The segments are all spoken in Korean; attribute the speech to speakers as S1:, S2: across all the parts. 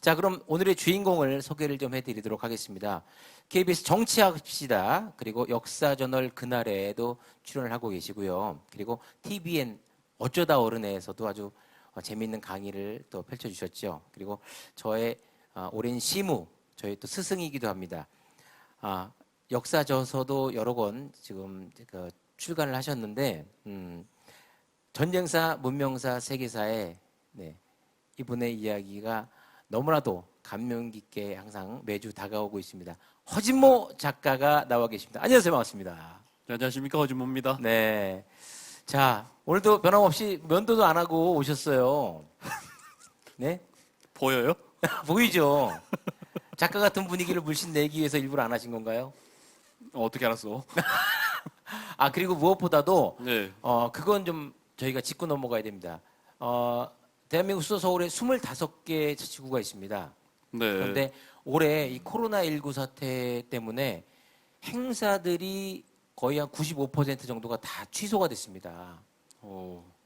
S1: 자, 그럼 오늘의 주인공을 소개를 좀 해드리도록 하겠습니다. KBS 정치합시다. 그리고 역사저널 그날에도 출연을 하고 계시고요. 그리고 TVN 어쩌다 어른에서도 아주 재미있는 강의를 또 펼쳐주셨죠. 그리고 저의 오랜 시무, 저희 또 스승이기도 합니다. 역사저서도 여러 권 지금 출간을 하셨는데, 전쟁사, 문명사, 세계사에 이분의 이야기가 너무나도 감명 깊게 항상 매주 다가오고 있습니다. 허진모 작가가 나와 계십니다. 안녕하세요. 반갑습니다.
S2: 네, 안녕하십니까, 허진모입니다.
S1: 네. 자, 오늘도 변함없이 면도도 안 하고 오셨어요. 네?
S2: 보여요?
S1: 보이죠? 작가 같은 분위기를 물씬 내기 위해서 일부러 안 하신 건가요?
S2: 어떻게 알았어?
S1: 그리고 무엇보다도,
S2: 네.
S1: 그건 좀 저희가 짚고 넘어가야 됩니다. 대한민국 수도 서울에 25개 자치구가 있습니다.
S2: 네.
S1: 그런데 올해 이 코로나19 사태 때문에 행사들이 거의 한 95% 정도가 다 취소가 됐습니다.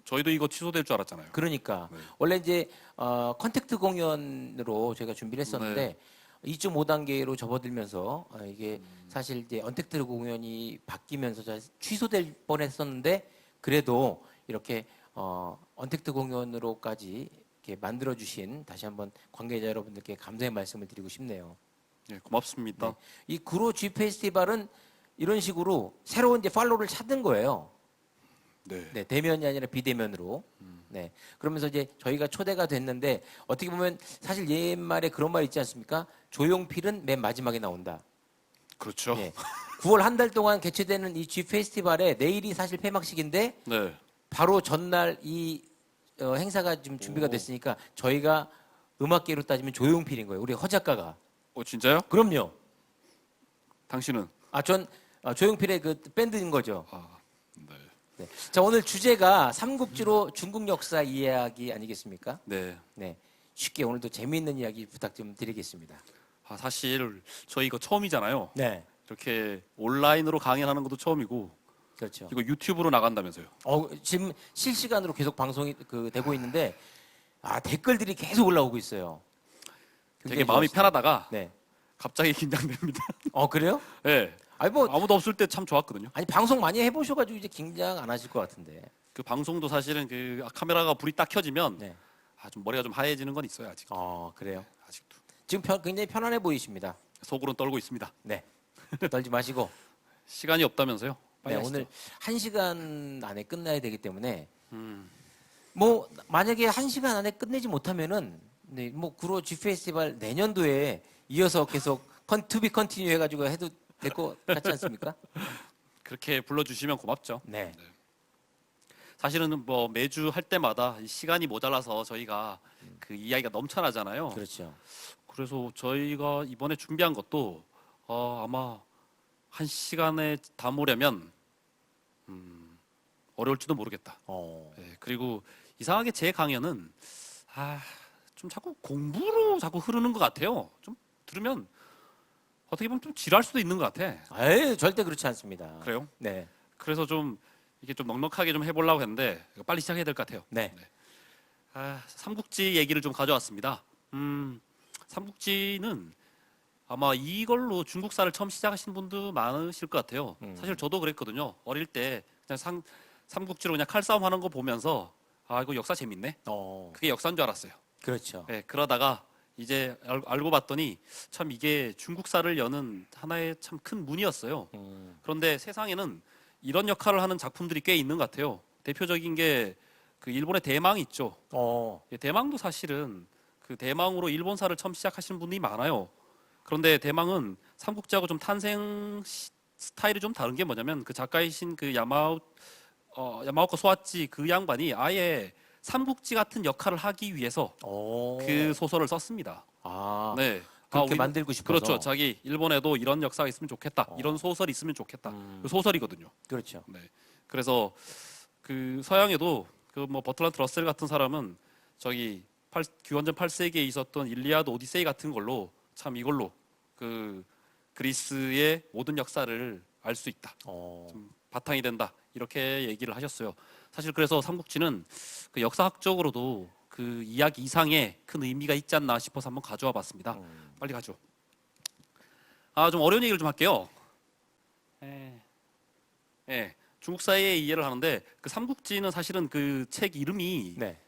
S2: 저희도 이거 취소될 줄 알았잖아요.
S1: 그러니까
S2: 네.
S1: 원래 이제 컨택트 공연으로 저희가 준비를 했었는데 2.5단계로 접어들면서 이게 사실 이제 언택트 공연이 바뀌면서 취소될 뻔했었는데 그래도 이렇게 언택트 공연으로까지 이렇게 만들어 주신 다시 한번 관계자 여러분들께 감사의 말씀을 드리고 싶네요.
S2: 네, 고맙습니다.
S1: 네. 이 구로 G 페스티벌은 이런 식으로 새로운 이제 팔로우를 찾는 거예요.
S2: 네.
S1: 네, 대면이 아니라 비대면으로. 네. 그러면서 이제 저희가 초대가 됐는데 어떻게 보면 사실 옛말에 그런 말 있지 않습니까? 조용필은 맨 마지막에 나온다.
S2: 그렇죠.
S1: 네. 9월 한 달 동안 개최되는 이 G 페스티벌에 내일이 사실 폐막식인데
S2: 네.
S1: 바로 전날 이 행사가 지금 준비가 됐으니까 저희가 음악계로 따지면 조용필인 거예요. 우리 허 작가가.
S2: 진짜요?
S1: 그럼요.
S2: 당신은?
S1: 전 조용필의 그 밴드인 거죠.
S2: 네.
S1: 네. 자, 오늘 주제가 삼국지로 중국 역사 이야기 아니겠습니까?
S2: 네.
S1: 네. 쉽게 오늘도 재미있는 이야기 부탁 좀 드리겠습니다.
S2: 사실 저희 이거 처음이잖아요.
S1: 네.
S2: 이렇게 온라인으로 강연하는 것도 처음이고
S1: 그렇죠.
S2: 이거 유튜브로 나간다면서요.
S1: 지금 실시간으로 계속 방송이 되고 있는데 댓글들이 계속 올라오고 있어요.
S2: 되게 마음이 편하다가
S1: 네.
S2: 갑자기 긴장됩니다.
S1: 그래요?
S2: 네.
S1: 아니
S2: 아무도 없을 때 참 좋았거든요.
S1: 방송 많이 해보셔가지고 이제 긴장 안 하실 것 같은데.
S2: 그 방송도 사실은 그 카메라가 불이 딱 켜지면
S1: 네.
S2: 좀 머리가 좀 하얘지는 건 있어요, 아직.
S1: 그래요.
S2: 아직도.
S1: 지금 굉장히 편안해 보이십니다.
S2: 속으로는 떨고 있습니다.
S1: 네. 떨지 마시고.
S2: 시간이 없다면서요? 빨리
S1: 네,
S2: 하시죠.
S1: 오늘 1시간 안에 끝나야 되기 때문에
S2: 음.
S1: 만약에 1시간 안에 끝내지 못하면은 구로 G 페스티벌 내년도에 이어서 계속 투비 컨티뉴 해가지고 해도 될 것 같지 않습니까?
S2: 그렇게 불러주시면 고맙죠.
S1: 네.
S2: 사실은 뭐 매주 할 때마다 시간이 모자라서 저희가 그 이야기가 넘쳐나잖아요.
S1: 그렇죠.
S2: 그래서 저희가 이번에 준비한 것도 아마 1시간에 담으려면 어려울지도 모르겠다. 네, 그리고 이상하게 제 강연은 좀 자꾸 공부로 자꾸 흐르는 것 같아요. 좀 들으면 어떻게 보면 좀 지루할 수도 있는 것 같아.
S1: 절대 그렇지 않습니다.
S2: 그래요?
S1: 네.
S2: 그래서 좀 이게 좀 넉넉하게 좀 해보려고 했는데 빨리 시작해야 될 것 같아요.
S1: 네.
S2: 삼국지 얘기를 좀 가져왔습니다. 삼국지는 아마 이걸로 중국사를 처음 시작하신 분도 많으실 것 같아요. 사실 저도 그랬거든요. 어릴 때 그냥 삼국지로 그냥 칼싸움 하는 거 보면서 이거 역사 재밌네. 그게 역사인 줄 알았어요.
S1: 그렇죠.
S2: 네, 그러다가 이제 알고 봤더니 참 이게 중국사를 여는 하나의 참 큰 문이었어요. 그런데 세상에는 이런 역할을 하는 작품들이 꽤 있는 것 같아요. 대표적인 게 그 일본의 대망이 있죠. 대망도 사실은 그 대망으로 일본사를 처음 시작하시는 분들이 많아요. 그런데 대망은 삼국지하고 좀 탄생 스타일이 좀 다른 게 뭐냐면 그 작가이신 그 야마오카 소아찌 그 양반이 아예 삼국지 같은 역할을 하기 위해서 그 소설을 썼습니다. 네.
S1: 그렇게 만들고 싶어서.
S2: 그렇죠. 자기 일본에도 이런 역사가 있으면 좋겠다. 이런 소설이 있으면 좋겠다. 그 소설이거든요.
S1: 그렇죠.
S2: 네. 그래서 그 서양에도 그 뭐 버틀란트 러셀 같은 사람은 저기 기원전 8세기에 있었던 일리아드 오디세이 같은 걸로 참 이걸로 그 그리스의 모든 역사를 알 수 있다. 좀 바탕이 된다. 이렇게 얘기를 하셨어요. 사실 그래서 삼국지는 그 역사학적으로도 그 이야기 이상의 큰 의미가 있지 않나 싶어서 한번 가져와 봤습니다. 빨리 가죠. 좀 어려운 얘기를 좀 할게요. 중국사의 이해를 하는데 그 삼국지는 사실은 그 책 이름이
S1: 네.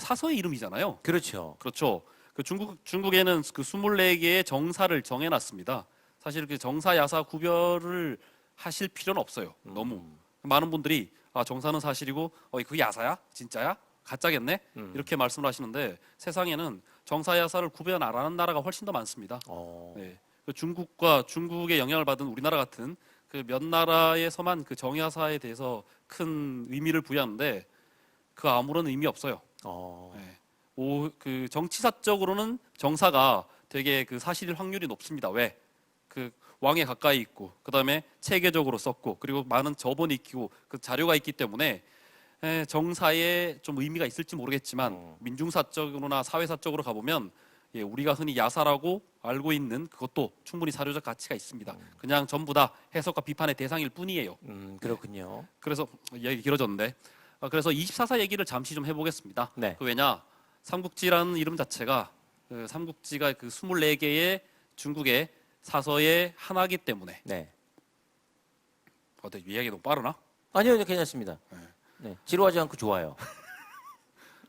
S2: 사서의 이름이잖아요.
S1: 그렇죠.
S2: 그렇죠. 그 중국에는 그 24개의 정사를 정해놨습니다. 사실 그 정사 야사 구별을 하실 필요는 없어요. 너무 많은 분들이 정사는 사실이고 그게 야사야? 진짜야? 가짜겠네? 이렇게 말씀을 하시는데 세상에는 정사 야사를 구별 안 하는 나라가 훨씬 더 많습니다. 네. 그 중국의 영향을 받은 우리나라 같은 그 몇 나라에서만 그 정야사에 대해서 큰 의미를 부여하는데 그 아무런 의미 없어요. 네. 그 정치사적으로는 정사가 되게 그 사실 확률이 높습니다. 왜? 그 왕에 가까이 있고 그다음에 체계적으로 썼고 그리고 많은 저본이 있고 그 자료가 있기 때문에 정사에 좀 의미가 있을지 모르겠지만 민중사적으로나 사회사적으로 가보면 우리가 흔히 야사라고 알고 있는 그것도 충분히 사료적 가치가 있습니다. 그냥 전부 다 해석과 비판의 대상일 뿐이에요.
S1: 그렇군요.
S2: 그래서 얘기 길어졌는데 그래서 24사 얘기를 잠시 좀 해보겠습니다.
S1: 네.
S2: 그 왜냐 삼국지라는 이름 자체가 그 삼국지가 그 24개의 중국의 사서의 하나이기 때문에
S1: 네.
S2: 어때 이야기 너무 빠르나?
S1: 아니요, 괜찮습니다. 네. 지루하지 않고 좋아요.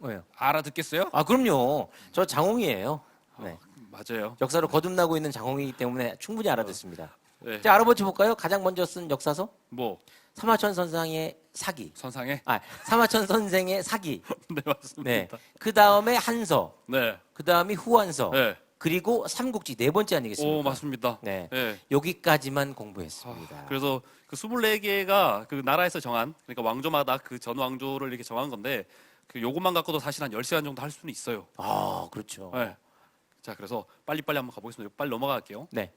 S1: 왜요?
S2: 알아듣겠어요?
S1: 그럼요. 저 장홍이에요. 네.
S2: 맞아요.
S1: 역사로 거듭나고 있는 장홍이기 때문에 충분히 알아듣습니다.
S2: 네.
S1: 자, 알아보지 볼까요? 가장 먼저 쓴 역사서?
S2: 뭐
S1: 사마천 선상의 사기.
S2: 선상에?
S1: 사마천 선생의 사기.
S2: 네
S1: 네.
S2: 맞습니다.
S1: 그 다음에 한서.
S2: 네.
S1: 그 다음이 후한서.
S2: 네.
S1: 그리고 삼국지 네 번째 아니겠습니까?
S2: 오 맞습니다.
S1: 네.
S2: 네.
S1: 여기까지만 공부했습니다.
S2: 그래서 그 24개가 그 나라에서 정한 그러니까 왕조마다 그 전 왕조를 이렇게 정한 건데 그 요것만 갖고도 사실 한 10시간 정도 할 수는 있어요.
S1: 그렇죠.
S2: 네. 자, 그래서 빨리빨리 한번 가보겠습니다. 빨리 넘어갈게요.
S1: 네.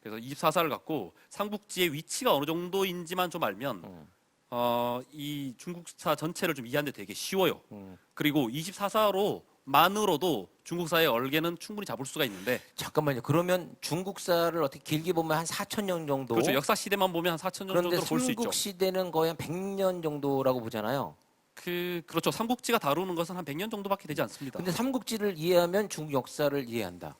S2: 그래서 24사를 갖고 삼국지의 위치가 어느 정도인지만 좀 알면 이 중국사 전체를 좀 이해하는데 되게 쉬워요. 그리고 24사로만으로도 중국사의 얼개는 충분히 잡을 수가 있는데
S1: 잠깐만요. 그러면 중국사를 어떻게 길게 보면 한 4,000년 정도.
S2: 그렇죠. 역사 시대만 보면 한 4,000년
S1: 그런데
S2: 정도로 볼 수 있죠.
S1: 삼국 시대는 거의 한 100년 정도라고 보잖아요.
S2: 그렇죠. 삼국지가 다루는 것은 한 100년 정도밖에 되지 않습니다.
S1: 근데 삼국지를 이해하면 중국 역사를 이해한다.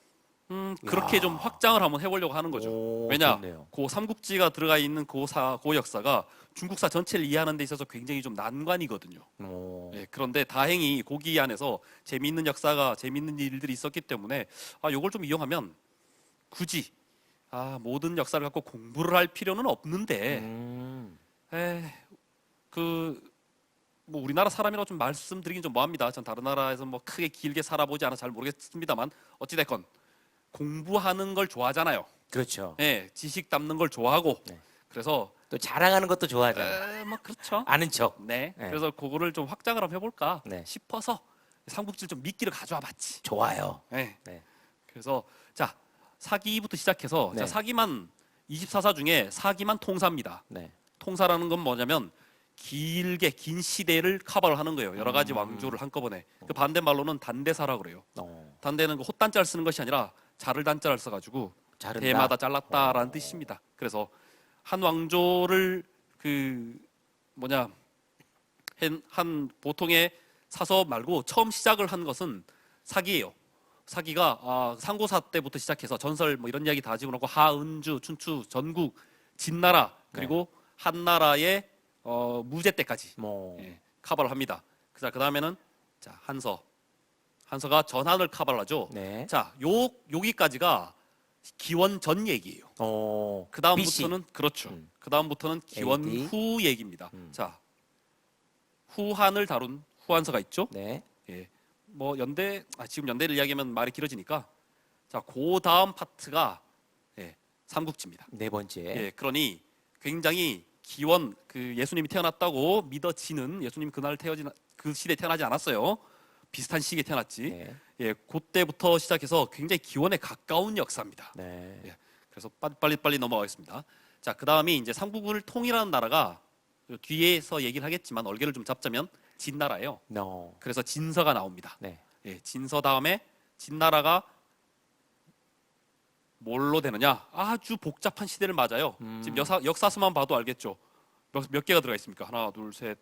S2: 그렇게 좀 확장을 한번 해보려고 하는 거죠.
S1: 오,
S2: 왜냐,
S1: 좋네요.
S2: 그 삼국지가 들어가 있는 그 역사가 중국사 전체를 이해하는 데 있어서 굉장히 좀 난관이거든요. 예, 그런데 다행히 고기 안에서 재미있는 역사가 재미있는 일들이 있었기 때문에 요걸 좀 이용하면 굳이 모든 역사를 갖고 공부를 할 필요는 없는데 뭐 우리나라 사람이라고 좀 말씀드리긴 좀 뭐합니다. 전 다른 나라에서 뭐 크게 길게 살아보지 않아 잘 모르겠습니다만 어찌 됐건 공부하는 걸 좋아하잖아요.
S1: 그렇죠.
S2: 예, 지식 담는 걸 좋아하고
S1: 네.
S2: 그래서
S1: 또 자랑하는 것도 좋아하잖아요.
S2: 뭐 그렇죠.
S1: 아는 척.
S2: 네.
S1: 네.
S2: 그래서 그거를 좀 확장을 한번 해볼까
S1: 네.
S2: 싶어서 삼국지를 좀 미끼를 가져와봤지.
S1: 좋아요.
S2: 네.
S1: 네.
S2: 그래서 자 사기부터 시작해서
S1: 네.
S2: 자 사기만 24사 중에 사기만 통사입니다.
S1: 네.
S2: 통사라는 건 뭐냐면 길게 긴 시대를 커버를 하는 거예요. 여러 가지 왕조를 한꺼번에. 그 반대말로는 단대사라고 그래요. 단대는 그 헛단자를 쓰는 것이 아니라 자를 단자를 써가지고
S1: 자른다?
S2: 대마다 잘랐다라는 뜻입니다. 그래서 한 왕조를 그 뭐냐 한 보통의 사서 말고 처음 시작을 한 것은 사기예요. 사기가 상고사 때부터 시작해서 전설 뭐 이런 이야기 다 집어넣고 하은주, 춘추, 전국, 진나라 그리고 한나라의 무제 때까지 커버를 합니다. 그 다음에는 자 한서가 전한을 커버를 하죠.
S1: 네.
S2: 자 여기까지가 기원 전 얘기예요. 그 다음부터는 그렇죠. 그 다음부터는 기원
S1: AD.
S2: 후 얘기입니다. 자 후한을 다룬 후한서가 있죠.
S1: 네.
S2: 예. 뭐 지금 연대를 이야기하면 말이 길어지니까 그 다음 파트가 삼국지입니다.
S1: 네 번째.
S2: 예, 그러니 굉장히 기원 그 예수님이 태어났다고 믿어지는 예수님 그 시대에 태어나지 않았어요. 비슷한 시기에 태어났지.
S1: 네.
S2: 예, 그때부터 시작해서 굉장히 기원에 가까운 역사입니다.
S1: 네.
S2: 예, 그래서 빨리 넘어가겠습니다. 자, 그 다음이 이제 삼국을 통일하는 나라가 뒤에서 얘기를 하겠지만 얼개를 좀 잡자면 진나라예요. 그래서 진서가 나옵니다.
S1: 네.
S2: 예, 진서 다음에 진나라가 뭘로 되느냐? 아주 복잡한 시대를 맞아요. 지금 역사서만 봐도 알겠죠. 몇 개가 들어가 있습니까? 하나, 둘, 셋,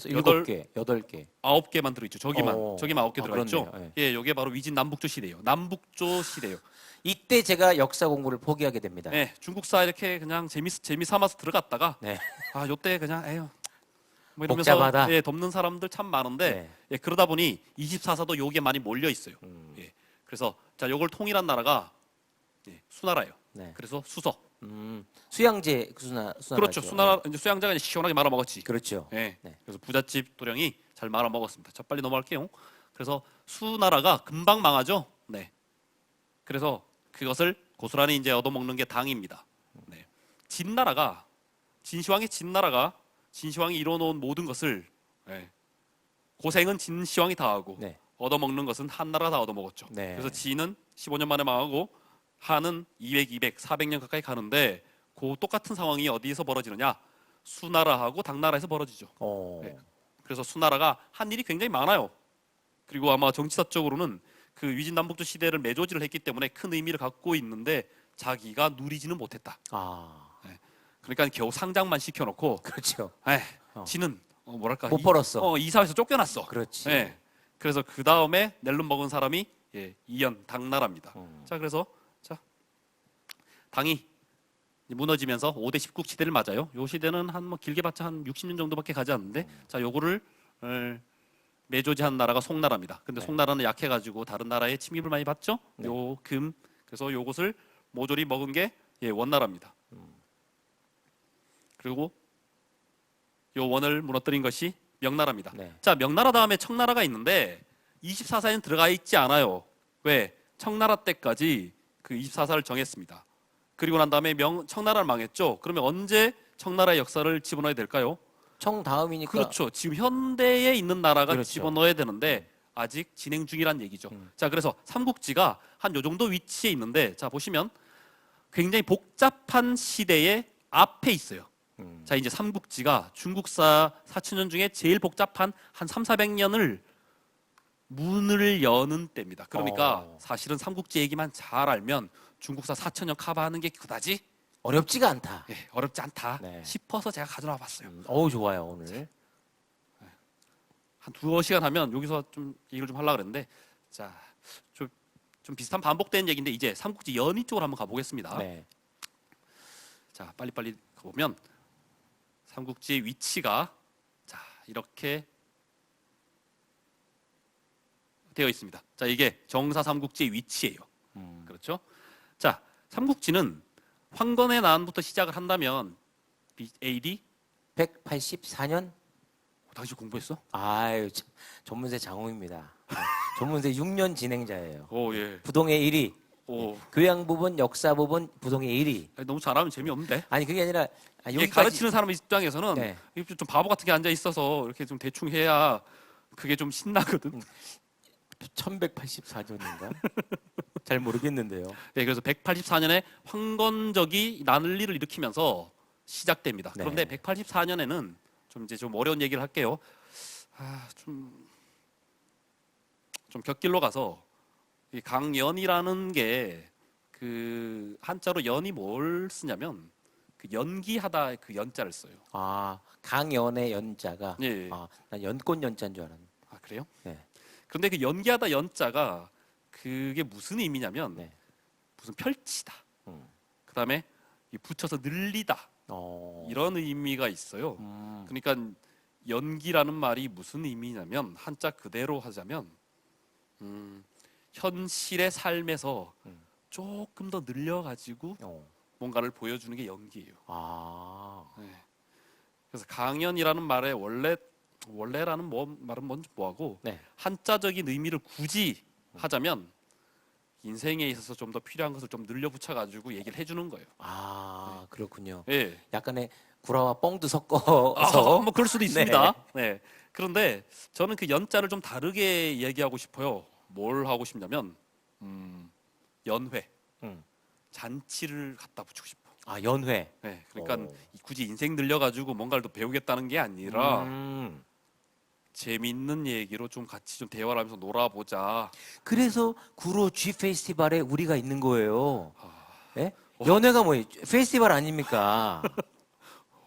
S1: 일곱 개, 8개.
S2: 9개만 들어있죠. 저기만. 저기만 9개 들어가 있죠.
S1: 그렇네요.
S2: 예, 요게 바로 위진 남북조 시대예요. 남북조 시대예요.
S1: 이때 제가 역사 공부를 포기하게 됩니다.
S2: 예, 중국사 이렇게 그냥 재미 삼아서 들어갔다가
S1: 네.
S2: 아, 요때 그냥 에휴 뭐 이러면서
S1: 복잡하다.
S2: 예, 덮는 사람들 참 많은데
S1: 네.
S2: 예, 그러다 보니 24사도 요게 많이 몰려 있어요. 예. 그래서 자, 요걸 통일한 나라가 예, 수나라예요.
S1: 네.
S2: 그래서 수서.
S1: 수양제 수나
S2: 그렇죠. 수나라 이제 수양자가 이제 시원하게 말아 먹었지.
S1: 그렇죠.
S2: 예.
S1: 네.
S2: 그래서 부잣집 도령이 잘 말아 먹었습니다. 자, 빨리 넘어갈게요. 그래서 수나라가 금방 망하죠. 네. 그래서 그것을 고스란히 이제 얻어먹는 게 당입니다. 네. 진시황이 이뤄놓은 모든 것을 예. 고생은 진시황이 다 하고
S1: 네.
S2: 얻어먹는 것은 한나라가 다 얻어먹었죠.
S1: 네.
S2: 그래서 진은 15년 만에 망하고 한은 200, 400년 가까이 가는데 그 똑같은 상황이 어디에서 벌어지느냐? 수나라하고 당나라에서 벌어지죠. 네. 그래서 수나라가 한 일이 굉장히 많아요. 그리고 아마 정치사적으로는 그 위진남북조 시대를 매조지를 했기 때문에 큰 의미를 갖고 있는데 자기가 누리지는 못했다. 네. 그러니까 겨우 상장만 시켜놓고
S1: 그렇죠.
S2: 지는 뭐랄까
S1: 못 벌었어.
S2: 이 사회에서 쫓겨났어.
S1: 그렇지.
S2: 네. 그래서 그 다음에 낼름 먹은 사람이 예, 이연 당나라입니다. 자, 그래서 자 당이 무너지면서 5대 10국 시대를 맞아요. 요 시대는 한 뭐 길게 봤자 한 60년 정도밖에 가지 않는데 자, 요거를 매조지한 나라가 송나라입니다. 근데
S1: 네.
S2: 송나라는 약해가지고 다른 나라에 침입을 많이 받죠.
S1: 네.
S2: 그래서 요것을 모조리 먹은 게 예, 원나라입니다. 그리고 요 원을 무너뜨린 것이 명나라입니다.
S1: 네.
S2: 자, 명나라 다음에 청나라가 있는데 24사에는 들어가 있지 않아요. 왜? 청나라 때까지 그 24사를 정했습니다. 그리고 난 다음에 청나라를 망했죠. 그러면 언제 청나라의 역사를 집어넣어야 될까요?
S1: 청 다음이니까.
S2: 그렇죠. 지금 현대에 있는 나라가
S1: 그렇죠.
S2: 집어넣어야 되는데 아직 진행 중이란 얘기죠. 자, 그래서 삼국지가 한 요 정도 위치에 있는데 자, 보시면 굉장히 복잡한 시대의 앞에 있어요. 자, 이제 삼국지가 중국사 4천년 중에 제일 복잡한 한 3,400년을 문을 여는 때입니다. 그러니까 사실은 삼국지 얘기만 잘 알면 중국사 4천년 커버하는 게 그다지
S1: 어렵지가 않다.
S2: 예, 어렵지 않다
S1: 네.
S2: 싶어서 제가 가져와 봤어요.
S1: 어우 좋아요 오늘.
S2: 한 2시간 하면 여기서 좀 얘기를 좀 하려고 그랬는데 자, 좀 비슷한 반복되는 얘기인데 이제 삼국지 연의 쪽으로 한번 가보겠습니다.
S1: 네.
S2: 자, 빨리빨리 가보면 삼국지의 위치가 자, 이렇게 되어 있습니다. 자, 이게 정사 삼국지의 위치예요. 그렇죠? 자, 삼국지는 황건의 난부터 시작을 한다면 AD
S1: 184년.
S2: 당시 공부했어?
S1: 아유 참, 전문세 장호입니다. 전문세 6년 진행자예요.
S2: 오, 예.
S1: 부동의 1위.
S2: 오,
S1: 교양 부분, 역사 부분, 부동의 1위.
S2: 너무 잘하면 재미없는데.
S1: 아니 그게 아니라
S2: 이게
S1: 여기까지
S2: 가르치는 사람 입장에서는
S1: 네.
S2: 이게 좀 바보 같은 게 앉아 있어서 이렇게 좀 대충 해야 그게 좀 신나거든.
S1: 1184년인가? 잘 모르겠는데요.
S2: 네, 그래서 184년에 황건적이 난리를 일으키면서 시작됩니다.
S1: 네.
S2: 그런데 184년에는 좀 이제 좀 어려운 얘기를 할게요. 좀 곁길로 가서 이 강연이라는 게 그 한자로 연이 뭘 쓰냐면 그 연기하다 그 연자를 써요.
S1: 아 강연의 연자가.
S2: 예.
S1: 난 연꽃 연자인 줄 알았는데.
S2: 아, 그래요?
S1: 네.
S2: 그런데 그 연기하다 연자가 그게 무슨 의미냐면
S1: 네.
S2: 무슨 펼치다.
S1: 음.
S2: 그다음에 이 붙여서 늘리다. 이런 의미가 있어요. 그러니까 연기라는 말이 무슨 의미냐면 한자 그대로 하자면 현실의 삶에서 조금 더 늘려가지고 뭔가를 보여주는 게 연기예요. 네. 그래서 강연이라는 말의 원래라는 말은 뭔지 뭐하고
S1: 네.
S2: 한자적인 의미를 굳이 하자면 인생에 있어서 좀 더 필요한 것을 좀 늘려 붙여가지고 얘기를 해주는 거예요.
S1: 아 그렇군요.
S2: 예.
S1: 약간의 구라와 뻥도 섞어서.
S2: 뭐 그럴 수도 있습니다. 네. 그런데 저는 그 연자를 좀 다르게 얘기하고 싶어요. 뭘 하고 싶냐면 연회, 잔치를 갖다 붙이고 싶어.
S1: 아 연회.
S2: 네. 그러니까 굳이 인생 늘려가지고 뭔가를 더 배우겠다는 게 아니라 재밌는 얘기로 좀 같이 좀 대화를 하면서 놀아보자.
S1: 그래서 구로 G 페스티벌에 우리가 있는 거예요. 예? 연회가 뭐예요? 페스티벌 아닙니까?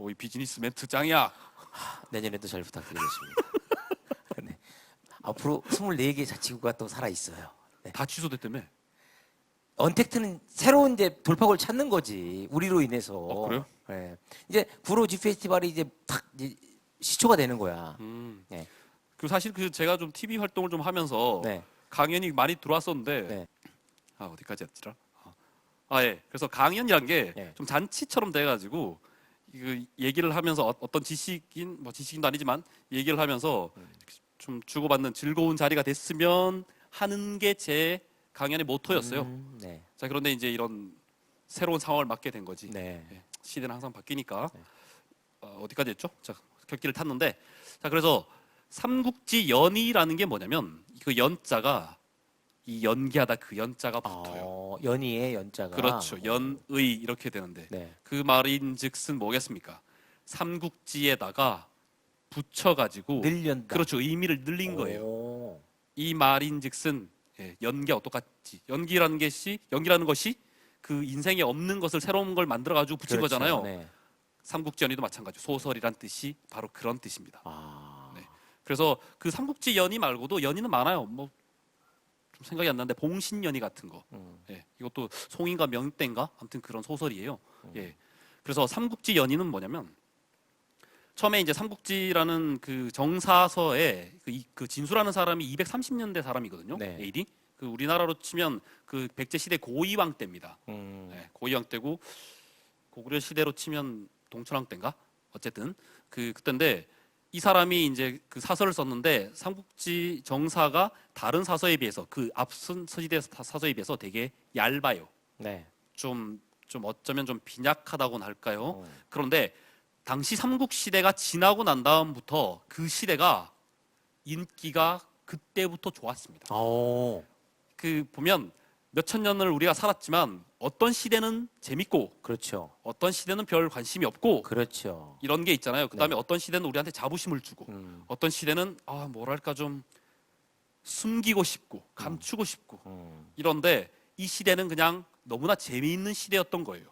S2: 이 비즈니스맨 짱이야.
S1: 내년에도 잘 부탁드리겠습니다. 네. 앞으로 24개 자치구가 또 살아 있어요. 네.
S2: 다 취소됐다며?
S1: 언택트는 새로운 이제 돌파구를 찾는 거지. 우리로 인해서.
S2: 그래요?
S1: 네. 이제 구로지 페스티벌이 이제 탁 이제 시초가 되는 거야. 네.
S2: 그 사실 그 제가 좀 TV 활동을 좀 하면서
S1: 네.
S2: 강연이 많이 들어왔었는데
S1: 네.
S2: 어디까지 했더라? 예. 그래서 강연이란 게
S1: 네.
S2: 좀 잔치처럼 돼가지고 이거 얘기를 하면서 어떤 지식인도 아니지만 얘기를 하면서 좀 주고받는 즐거운 자리가 됐으면 하는 게 제 강연의 모토였어요.
S1: 네.
S2: 자, 그런데 이제 이런 새로운 상황을 맞게 된 거지.
S1: 네.
S2: 예, 시대는 항상 바뀌니까. 어디까지 했죠? 자, 격기를 탔는데, 자, 그래서 삼국지 연이라는 게 뭐냐면 그 연자가 이 연기하다 그 연자가 붙어요.
S1: 연희의 연자가.
S2: 그렇죠. 연의 이렇게 되는데
S1: 네.
S2: 그 말인즉슨 뭐겠습니까? 삼국지에다가 붙여가지고
S1: 늘련다.
S2: 그렇죠. 의미를 늘린 거예요.
S1: 오.
S2: 이 말인즉슨 연기와 똑같지. 연기라는 것이 그 인생에 없는 것을 새로운 걸 만들어 가지고 붙인
S1: 그렇죠.
S2: 거잖아요.
S1: 네.
S2: 삼국지 연의도 마찬가지. 소설이란 뜻이 바로 그런 뜻입니다.
S1: 아.
S2: 네. 그래서 그 삼국지 연의 말고도 연의는 많아요. 뭐 좀 생각이 안 나는데 봉신연의 같은 거. 예, 이것도 송인가 명대인가 아무튼 그런 소설이에요. 예. 그래서 삼국지 연의는 뭐냐면 처음에 이제 삼국지라는 그 정사서에 그 진수라는 사람이 230년대 사람이거든요.
S1: 네.
S2: AD. 그 우리나라로 치면 그 백제 시대 고이왕 때입니다. 예, 고이왕 때고 고구려 시대로 치면 동천왕 때인가? 어쨌든 그때인데 이 사람이 이제 그 사설을 썼는데 삼국지 정사가 다른 사서에 비해서 그 앞선 서시대 사서에 비해서 되게 얇아요.
S1: 네.
S2: 좀 어쩌면 좀 빈약하다고는 할까요? 그런데 당시 삼국 시대가 지나고 난 다음부터 그 시대가 인기가 그때부터 좋았습니다.
S1: 오.
S2: 그 보면 몇천 년을 우리가 살았지만 어떤 시대는 재밌고
S1: 그렇죠.
S2: 어떤 시대는 별 관심이 없고
S1: 그렇죠.
S2: 이런 게 있잖아요. 그다음에 어떤 시대는 우리한테 자부심을 주고 어떤 시대는 뭐랄까 좀 숨기고 싶고 감추고 싶고 이런데 이 시대는 그냥 너무나 재미있는 시대였던 거예요.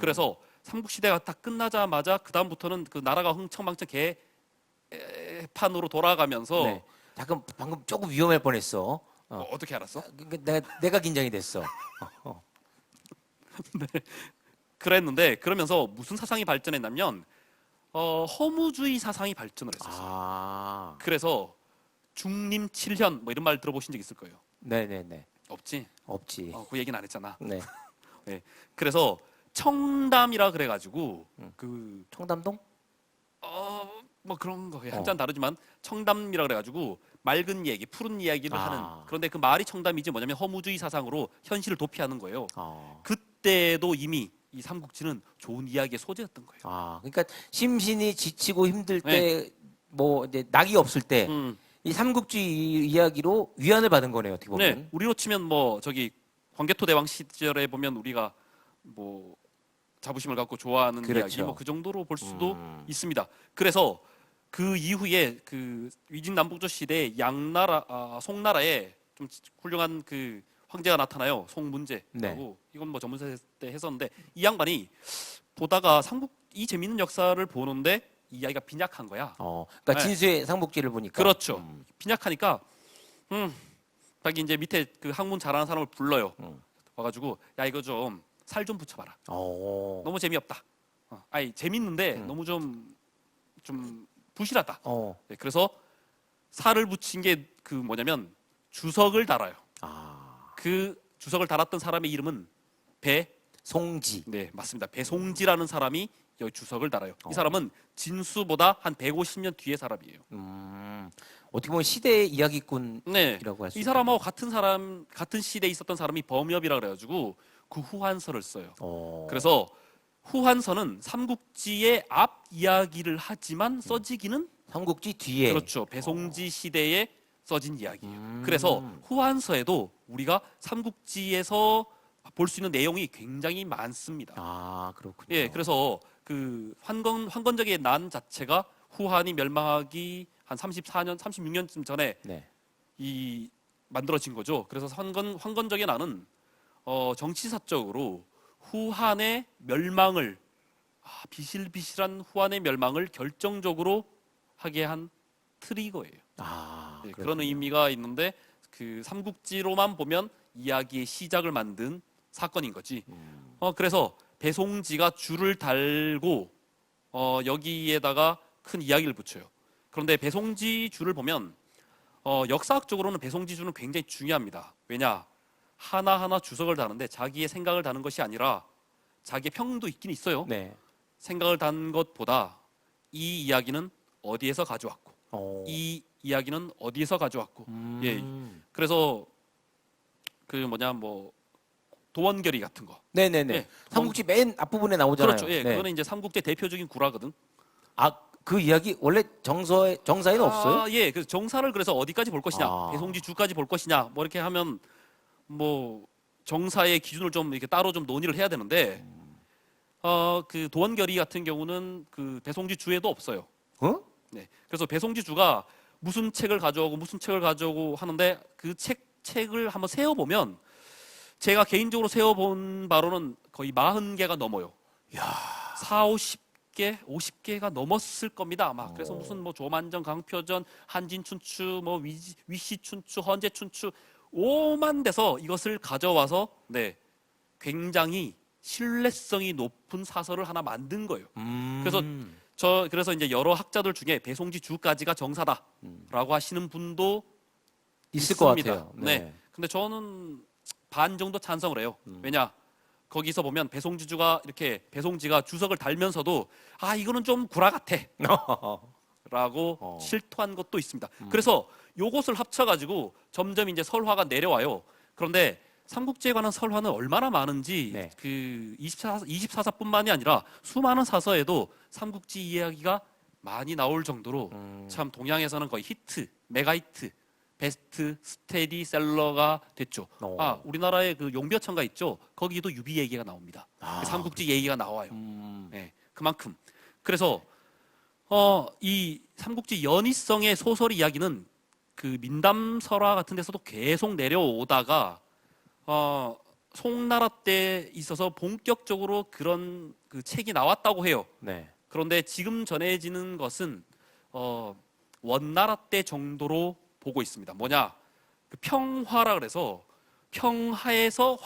S2: 그래서 삼국 시대가 딱 끝나자마자 그 다음부터는 그 나라가 흥청망청 개판으로 돌아가면서
S1: 네. 잠깐 방금 조금 위험할 뻔했어.
S2: 어떻게 알았어?
S1: 내가 긴장이 됐어.
S2: 그랬는데 그러면서 무슨 사상이 발전했냐면 허무주의 사상이 발전을 했었어요.
S1: 아.
S2: 그래서 중림 칠현 뭐 이런 말 들어보신 적 있을 거예요.
S1: 네네네.
S2: 없지?
S1: 없지.
S2: 그 얘기는 안 했잖아.
S1: 네.
S2: 네. 그래서 청담이라 그래가지고 그
S1: 청담동?
S2: 뭐 그런 거 한자는 다르지만 청담이라 그래가지고 맑은 얘기, 푸른 이야기를 하는. 그런데 그 말이 청담이지 뭐냐면 허무주의 사상으로 현실을 도피하는 거예요. 그때도 이미 이 삼국지는 좋은 이야기의 소재였던 거예요.
S1: 그러니까 심신이 지치고 힘들 때, 뭐 이제 낙이 없을 때, 이 삼국지 이야기로 위안을 받은 거네요. 어떻게 보면.
S2: 네, 우리로 치면 뭐 저기 광개토 대왕 시절에 보면 우리가 뭐 자부심을 갖고 좋아하는
S1: 그렇죠.
S2: 이야기 뭐 그 정도로 볼 수도 있습니다. 그래서 그 이후에 그 위진남북조 시대 양나라 송나라에 좀 훌륭한 그 황제가 나타나요. 송문제라고.
S1: 네.
S2: 이건 뭐 전문세 때 했었는데 이 양반이 보다가 이 재밌는 역사를 보는데 이 이야기가 빈약한 거야.
S1: 그러니까
S2: 네.
S1: 진수의 삼국지를 보니까.
S2: 그렇죠. 빈약하니까 자기 이제 밑에 그 학문 잘하는 사람을 불러요. 와가지고 야 이거 좀 살 좀 붙여봐라. 너무 재미없다. 아니 재밌는데 너무 좀 부실하다. 네, 그래서 살을 붙인 게 그 뭐냐면 주석을 달아요. 그 주석을 달았던 사람의 이름은
S1: 송지.
S2: 네, 맞습니다. 배송지라는 사람이 여기 주석을 달아요. 이 사람은 진수보다 한 150년 뒤의 사람이에요.
S1: 어떻게 보면 시대의 이야기꾼이라고
S2: 네,
S1: 할 수
S2: 이 사람하고 같은 시대에 있었던 사람이 범엽이라 그래가지고 그 후한서를 써요. 그래서 후한서는 삼국지의 앞 이야기를 하지만 써지기는
S1: 삼국지 뒤에.
S2: 그렇죠. 배송지 시대에 써진 이야기예요. 그래서 후한서에도 우리가 삼국지에서 볼 수 있는 내용이 굉장히 많습니다.
S1: 그렇군요.
S2: 예, 그래서 그 환건적의 난 자체가 후한이 멸망하기 한 34년, 36년쯤 전에
S1: 네.
S2: 이 만들어진 거죠. 그래서 환건적의 난은 정치사적으로 후한의 멸망을 비실비실한 후한의 멸망을 결정적으로 하게 한 트리거예요. 네, 그런
S1: 그렇군요.
S2: 의미가 있는데 그 삼국지로만 보면 이야기의 시작을 만든 사건인 거지. 그래서 배송지가 줄을 달고 여기에다가 큰 이야기를 붙여요. 그런데 배송지 줄을 보면 역사학적으로는 배송지 줄은 굉장히 중요합니다. 왜냐? 하나하나 주석을 다는데 자기의 생각을 다는 것이 아니라 자기의 평도 있긴 있어요.
S1: 네.
S2: 생각을 단 것보다 이 이야기는 어디에서 가져왔고 이 이야기는 어디에서 가져왔고 예. 그래서 그 뭐냐 뭐 도원결의 같은 거.
S1: 네네네.
S2: 예.
S1: 삼국지 맨 앞부분에 나오잖아요.
S2: 그렇죠. 예.
S1: 네.
S2: 그거는 이제 삼국지 대표적인 구라거든.
S1: 그 이야기 원래 정사에는 없어요?
S2: 예. 그래서 정사를 그래서 어디까지 볼 것이냐,
S1: 아.
S2: 배송지 주까지 볼 것이냐, 뭐 이렇게 하면 뭐 정사의 기준을 좀 이렇게 따로 좀 논의를 해야 되는데 그 도원결의 같은 경우는 그 배송지 주에도 없어요.
S1: 어?
S2: 네. 그래서 배송지 주가 무슨 책을 가져오고 무슨 책을 가져오고 하는데 그 책을 한번 세어 보면 제가 개인적으로 세어 본 바로는 거의 40개가 넘어요.
S1: 야.
S2: 4, 50개, 50개가 넘었을 겁니다. 아마. 그래서 무슨 뭐 조만정, 강표전, 한진춘추, 뭐 위시춘추, 헌제춘추 오만 돼서 이것을 가져와서 네. 굉장히 신뢰성이 높은 사설을 하나 만든 거예요. 그래서 이제 여러 학자들 중에 배송지 주까지가 정사다라고 하시는 분도
S1: 있을 것
S2: 있습니다.
S1: 같아요.
S2: 네. 근데 저는 반 정도 찬성을 해요. 왜냐? 거기서 보면 배송지주가 이렇게 배송지가 주석을 달면서도 이거는 좀 구라 같아. 라고 실토한 것도 있습니다. 그래서 요것을 합쳐가지고 점점 이제 설화가 내려와요. 그런데 삼국지에 관한 설화는 얼마나 많은지
S1: 네.
S2: 그 24사뿐만이 아니라 수많은 사서에도 삼국지 이야기가 많이 나올 정도로 참 동양에서는 거의 히트, 메가히트, 베스트 스테디셀러가 됐죠. 우리나라에 그 용벼천가 있죠. 거기도 유비 얘기가 나옵니다. 그 삼국지 얘기가 나와요. 네, 그만큼. 그래서 이 삼국지 연희성의 소설 이야기는 그 민담설화 같은 데서도 계속 내려오다가 송나라 때 있어서 본격적으로 그런 그 책이 나왔다고 해요.
S1: 네.
S2: 그런데 지금 전해지는 것은 원나라 때 정도로 보고 있습니다. 뭐냐? 그 평화라 그래서 평화에서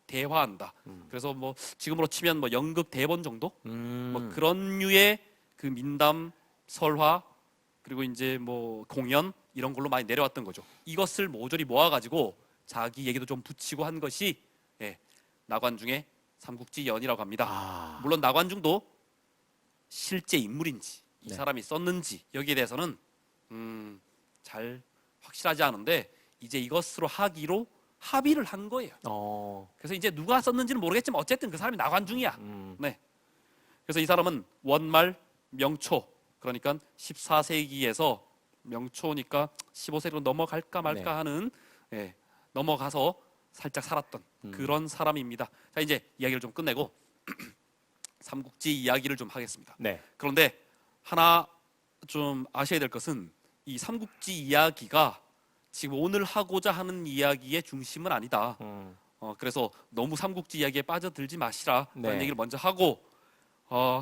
S2: 대화한다. 그래서 뭐 지금으로 치면 뭐 연극 대본 정도? 뭐 그런 류의 그 민담 설화 그리고 이제 뭐 공연 이런 걸로 많이 내려왔던 거죠. 이것을 모조리 모아가지고 자기 얘기도 좀 붙이고 한 것이 나관중의 삼국지 연이라고 합니다. 물론 나관중도 실제 인물인지 이 사람이 썼는지 여기에 대해서는 잘 확실하지 않은데 이제 이것으로 하기로 합의를 한 거예요. 그래서 이제 누가 썼는지는 모르겠지만 어쨌든 그 사람이 나관중이야. 네. 그래서 이 사람은 원말 명초 그러니까 14세기에서 명초니까 15세기로 넘어갈까 말까 하는 넘어가서 살짝 살았던 그런 사람입니다. 자 이제 이야기를 좀 끝내고 삼국지 이야기를 좀 하겠습니다.
S1: 네.
S2: 그런데 하나 좀 아셔야 될 것은 이 삼국지 이야기가 지금 오늘 하고자 하는 이야기의 중심은 아니다. 그래서 너무 삼국지 이야기에 빠져들지 마시라 라는 얘기를 먼저 하고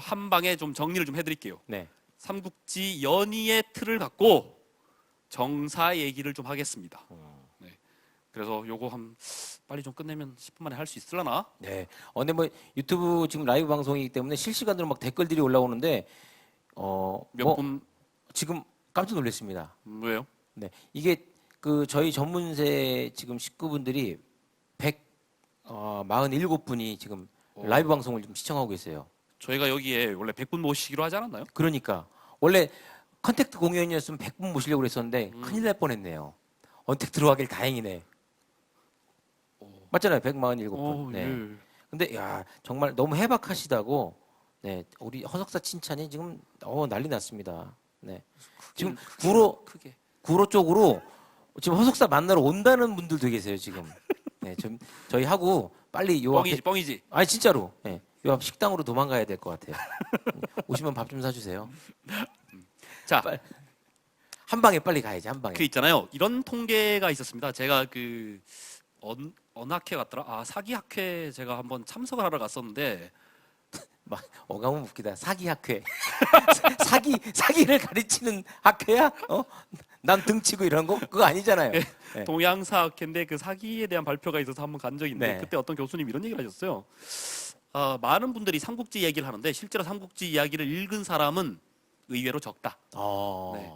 S2: 한 방에 좀 정리를 좀 해드릴게요.
S1: 네.
S2: 삼국지 연의의 틀을 갖고 정사 얘기를 좀 하겠습니다. 네. 그래서 요거 빨리 좀 끝내면 10분 만에 할 수 있으려나?
S1: 네. 근데 뭐 유튜브 지금 라이브 방송이기 때문에 실시간으로 막 댓글들이 올라오는데
S2: 몇 분?
S1: 지금 깜짝 놀랐습니다.
S2: 왜요?
S1: 네. 이게 그 저희 전문세 지금 식구분들이 147분이 지금 라이브 방송을 좀 시청하고 계세요.
S2: 저희가 여기에 원래 100분 모시기로 하지 않았나요?
S1: 그러니까 원래 컨택트 공연이었으면 100분 모시려고 그랬었는데 큰일 날 뻔했네요. 언택 들어가길 다행이네. 맞잖아요. 147분. 네.
S2: 예.
S1: 근데 야, 정말 너무 해박하시다고 네. 우리 허석사 칭찬이 지금 난리 났습니다. 네. 지금
S2: 크게
S1: 구로 쪽으로 지금 허석사 만나러 온다는 분들도 계세요, 지금. 네. 좀 저희 하고 빨리 요 앞에
S2: 뻥이지.
S1: 아니 진짜로. 네. 요 앞 식당으로 도망가야 될 것 같아요. 오시면 밥 좀 사주세요.
S2: 자,
S1: 한 방에 빨리 가야지 한 방에.
S2: 그 있잖아요. 이런 통계가 있었습니다. 제가 그 어느 학회 갔더라? 사기학회 제가 한번 참석을 하러 갔었는데
S1: 어감은 웃기다. 사기 학회. 사기를 가르치는 학회야? 난 등치고 이런 거 그거 아니잖아요. 네.
S2: 동양사학회인데 그 사기에 대한 발표가 있어서 한번 간 적이 있는데
S1: 네.
S2: 그때 어떤 교수님 이런 얘기를 하셨어요. 많은 분들이 삼국지 얘기를 하는데 실제로 삼국지 이야기를 읽은 사람은 의외로 적다. 네.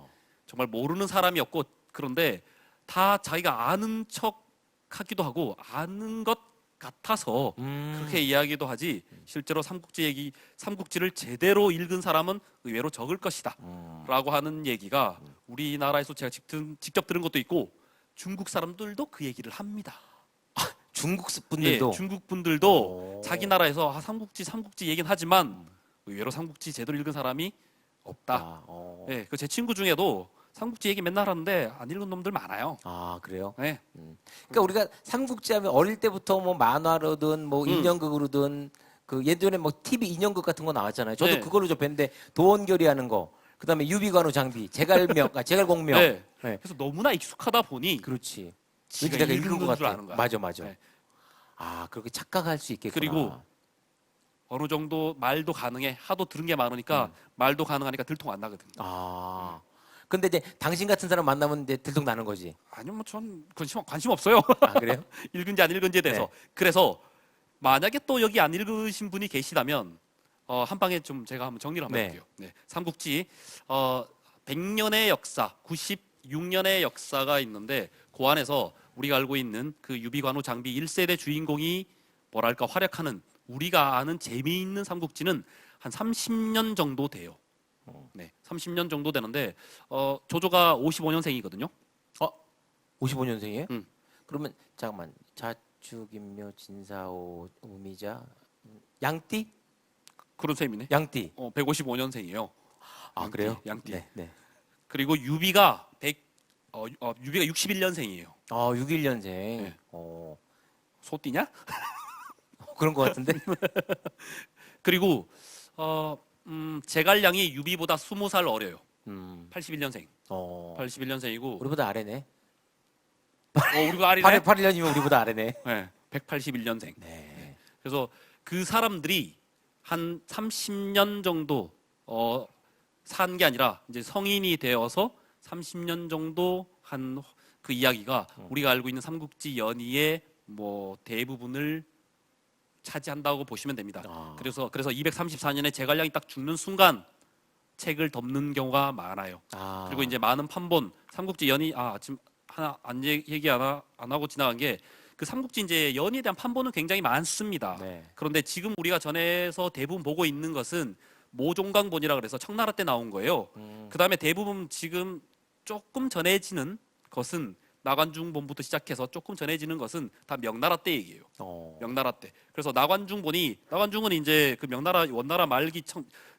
S2: 정말 모르는 사람이었고 그런데 다 자기가 아는 척 하기도 하고 아는 것 같아서 그렇게 이야기도 하지 실제로 삼국지를 제대로 읽은 사람은 의외로 적을 것이다 라고 하는 얘기가 우리나라에서 제가 직접 들은 것도 있고 중국 사람들도 그 얘기를 합니다.
S1: 중국 분들도
S2: 예, 중국 분들도 자기 나라에서 삼국지 얘기는 하지만 의외로 삼국지 제대로 읽은 사람이 없다. 예, 그 제 친구 중에도 삼국지 얘기 맨날 하는데 안 읽은 놈들 많아요.
S1: 아, 그래요?
S2: 네.
S1: 그러니까 우리가 삼국지 하면 어릴 때부터 뭐 만화로든 뭐 인형극으로든 그 예전에 뭐 TV 인형극 같은 거 나왔잖아요. 저도
S2: 네.
S1: 그걸로 접했는데 도원결이 하는 거. 그다음에 유비관우 장비, 제갈공명.
S2: 네.
S1: 네.
S2: 그래서 너무나 익숙하다 보니
S1: 그렇지.
S2: 지가
S1: 왠지 내가
S2: 읽은
S1: 읽은 것
S2: 줄
S1: 같아.
S2: 아는 거야.
S1: 맞아.
S2: 네.
S1: 아, 그렇게 착각할 수 있겠구나.
S2: 그리고 어느 정도 말도 가능해. 하도 들은 게 많으니까 말도 가능하니까 들통 안 나거든.
S1: 아. 근데 이제 당신 같은 사람 만나면 이제 들통 나는 거지.
S2: 아니요, 뭐 전 관심 없어요.
S1: 아, 그래요?
S2: 읽은지 안 읽은지에 대해서.
S1: 네.
S2: 그래서 만약에 또 여기 안 읽으신 분이 계시다면 한 방에 좀 제가 한번 정리를 한번
S1: 네.
S2: 해볼게요. 네. 삼국지 100년의 역사, 96년의 역사가 있는데 그 안에서 우리가 알고 있는 그 유비관우 장비 1세대 주인공이 뭐랄까 활약하는 우리가 아는 재미있는 삼국지는 한 30년 정도 돼요. 네, 30년 정도 되는데 조조가 55년생이거든요.
S1: 55년생이에요?
S2: 응.
S1: 그러면 잠깐만. 자축인묘 진사오 우미자 양띠?
S2: 그런 셈이네.
S1: 양띠.
S2: 155년생이에요.
S1: 아, 그래요?
S2: 양띠.
S1: 네.
S2: 그리고 유비가 61년생이에요.
S1: 61년생.
S2: 네.
S1: 어.
S2: 소띠냐?
S1: 그런 것 같은데.
S2: 그리고 제갈량이 유비보다 20살 어려요.
S1: 음.
S2: 81년생.
S1: 어.
S2: 81년생이고
S1: 우리보다 아래네.
S2: 우리가 아리네.
S1: 8년이면 우리보다 아래네.
S2: 네. 181년생.
S1: 네.
S2: 그래서 그 사람들이 한 30년 정도 산 게 아니라 이제 성인이 되어서 30년 정도 한 그 이야기가 우리가 알고 있는 삼국지 연의의 뭐 대부분을 차지한다고 보시면 됩니다. 그래서 234년에 제갈량이 딱 죽는 순간 책을 덮는 경우가 많아요. 그리고 이제 많은 판본 삼국지 연의 지금 하나 얘기 안 하고 지나간 게 그 삼국지 이제 연의에 대한 판본은 굉장히 많습니다.
S1: 네.
S2: 그런데 지금 우리가 전에서 대부분 보고 있는 것은 모종강본이라 그래서 청나라 때 나온 거예요. 그다음에 대부분 지금 조금 전해지는 것은 나관중본부터 시작해서 조금 전해지는 것은 다 명나라 때 얘기예요. 명나라 때. 그래서 나관중은 이제 그 원나라 말기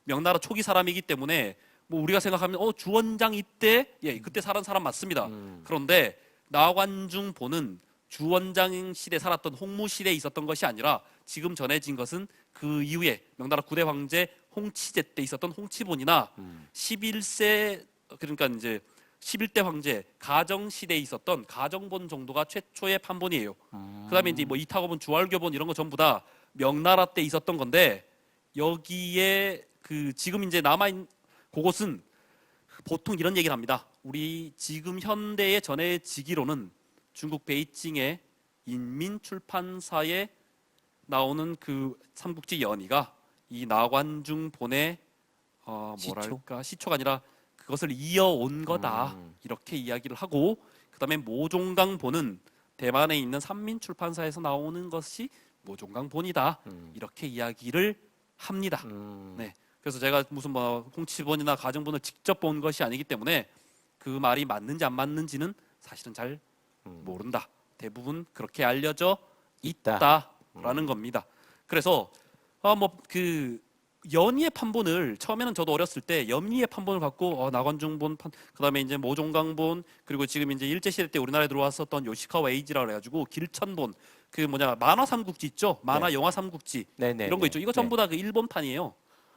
S2: 명나라 초기 사람이기 때문에 뭐 우리가 생각하면 주원장 이때 그때 살은 사람 맞습니다. 그런데 나관중본은 주원장 시대 살았던 홍무 시대에 있었던 것이 아니라 지금 전해진 것은 그 이후에 명나라 9대 황제 홍치제 때 있었던 홍치본이나 11세 그러니까 이제 11대 황제 가정 시대에 있었던 가정본 정도가 최초의 판본이에요. 그다음에 이제 뭐 이타고본, 주활교본 이런 거 전부 다 명나라 때 있었던 건데 여기에 그 지금 이제 남아있는 그것은 보통 이런 얘기를 합니다. 우리 지금 현대에 전해지기로는 중국 베이징의 인민출판사에 나오는 그 삼국지 연의가 이 나관중본의 뭐랄까 시초가 아니라 그것을 이어온 거다 이렇게 이야기를 하고 그다음에 모종강본은 대만에 있는 삼민출판사에서 나오는 것이 모종강본이다 이렇게 이야기를 합니다. 네. 그래서 제가 무슨 뭐 홍치본이나 가정본을 직접 본 것이 아니기 때문에 그 말이 맞는지 안 맞는지는 사실은 잘 모른다. 대부분 그렇게 알려져 있다라는 겁니다. 그래서 뭐 그 연의의 판본을 처음에는 저도 어렸을 때 연의의 판본을 갖고 나관중본 그다음에 이제 모종강본 그리고 지금 이제 일제 시대 때 우리나라에 들어왔었던 요시카와 에이지라 그래가지고 길천본 그 만화 삼국지 있죠 만화 영화 삼국지 이런 거 있죠 이거 전부 다 그 일본판이에요.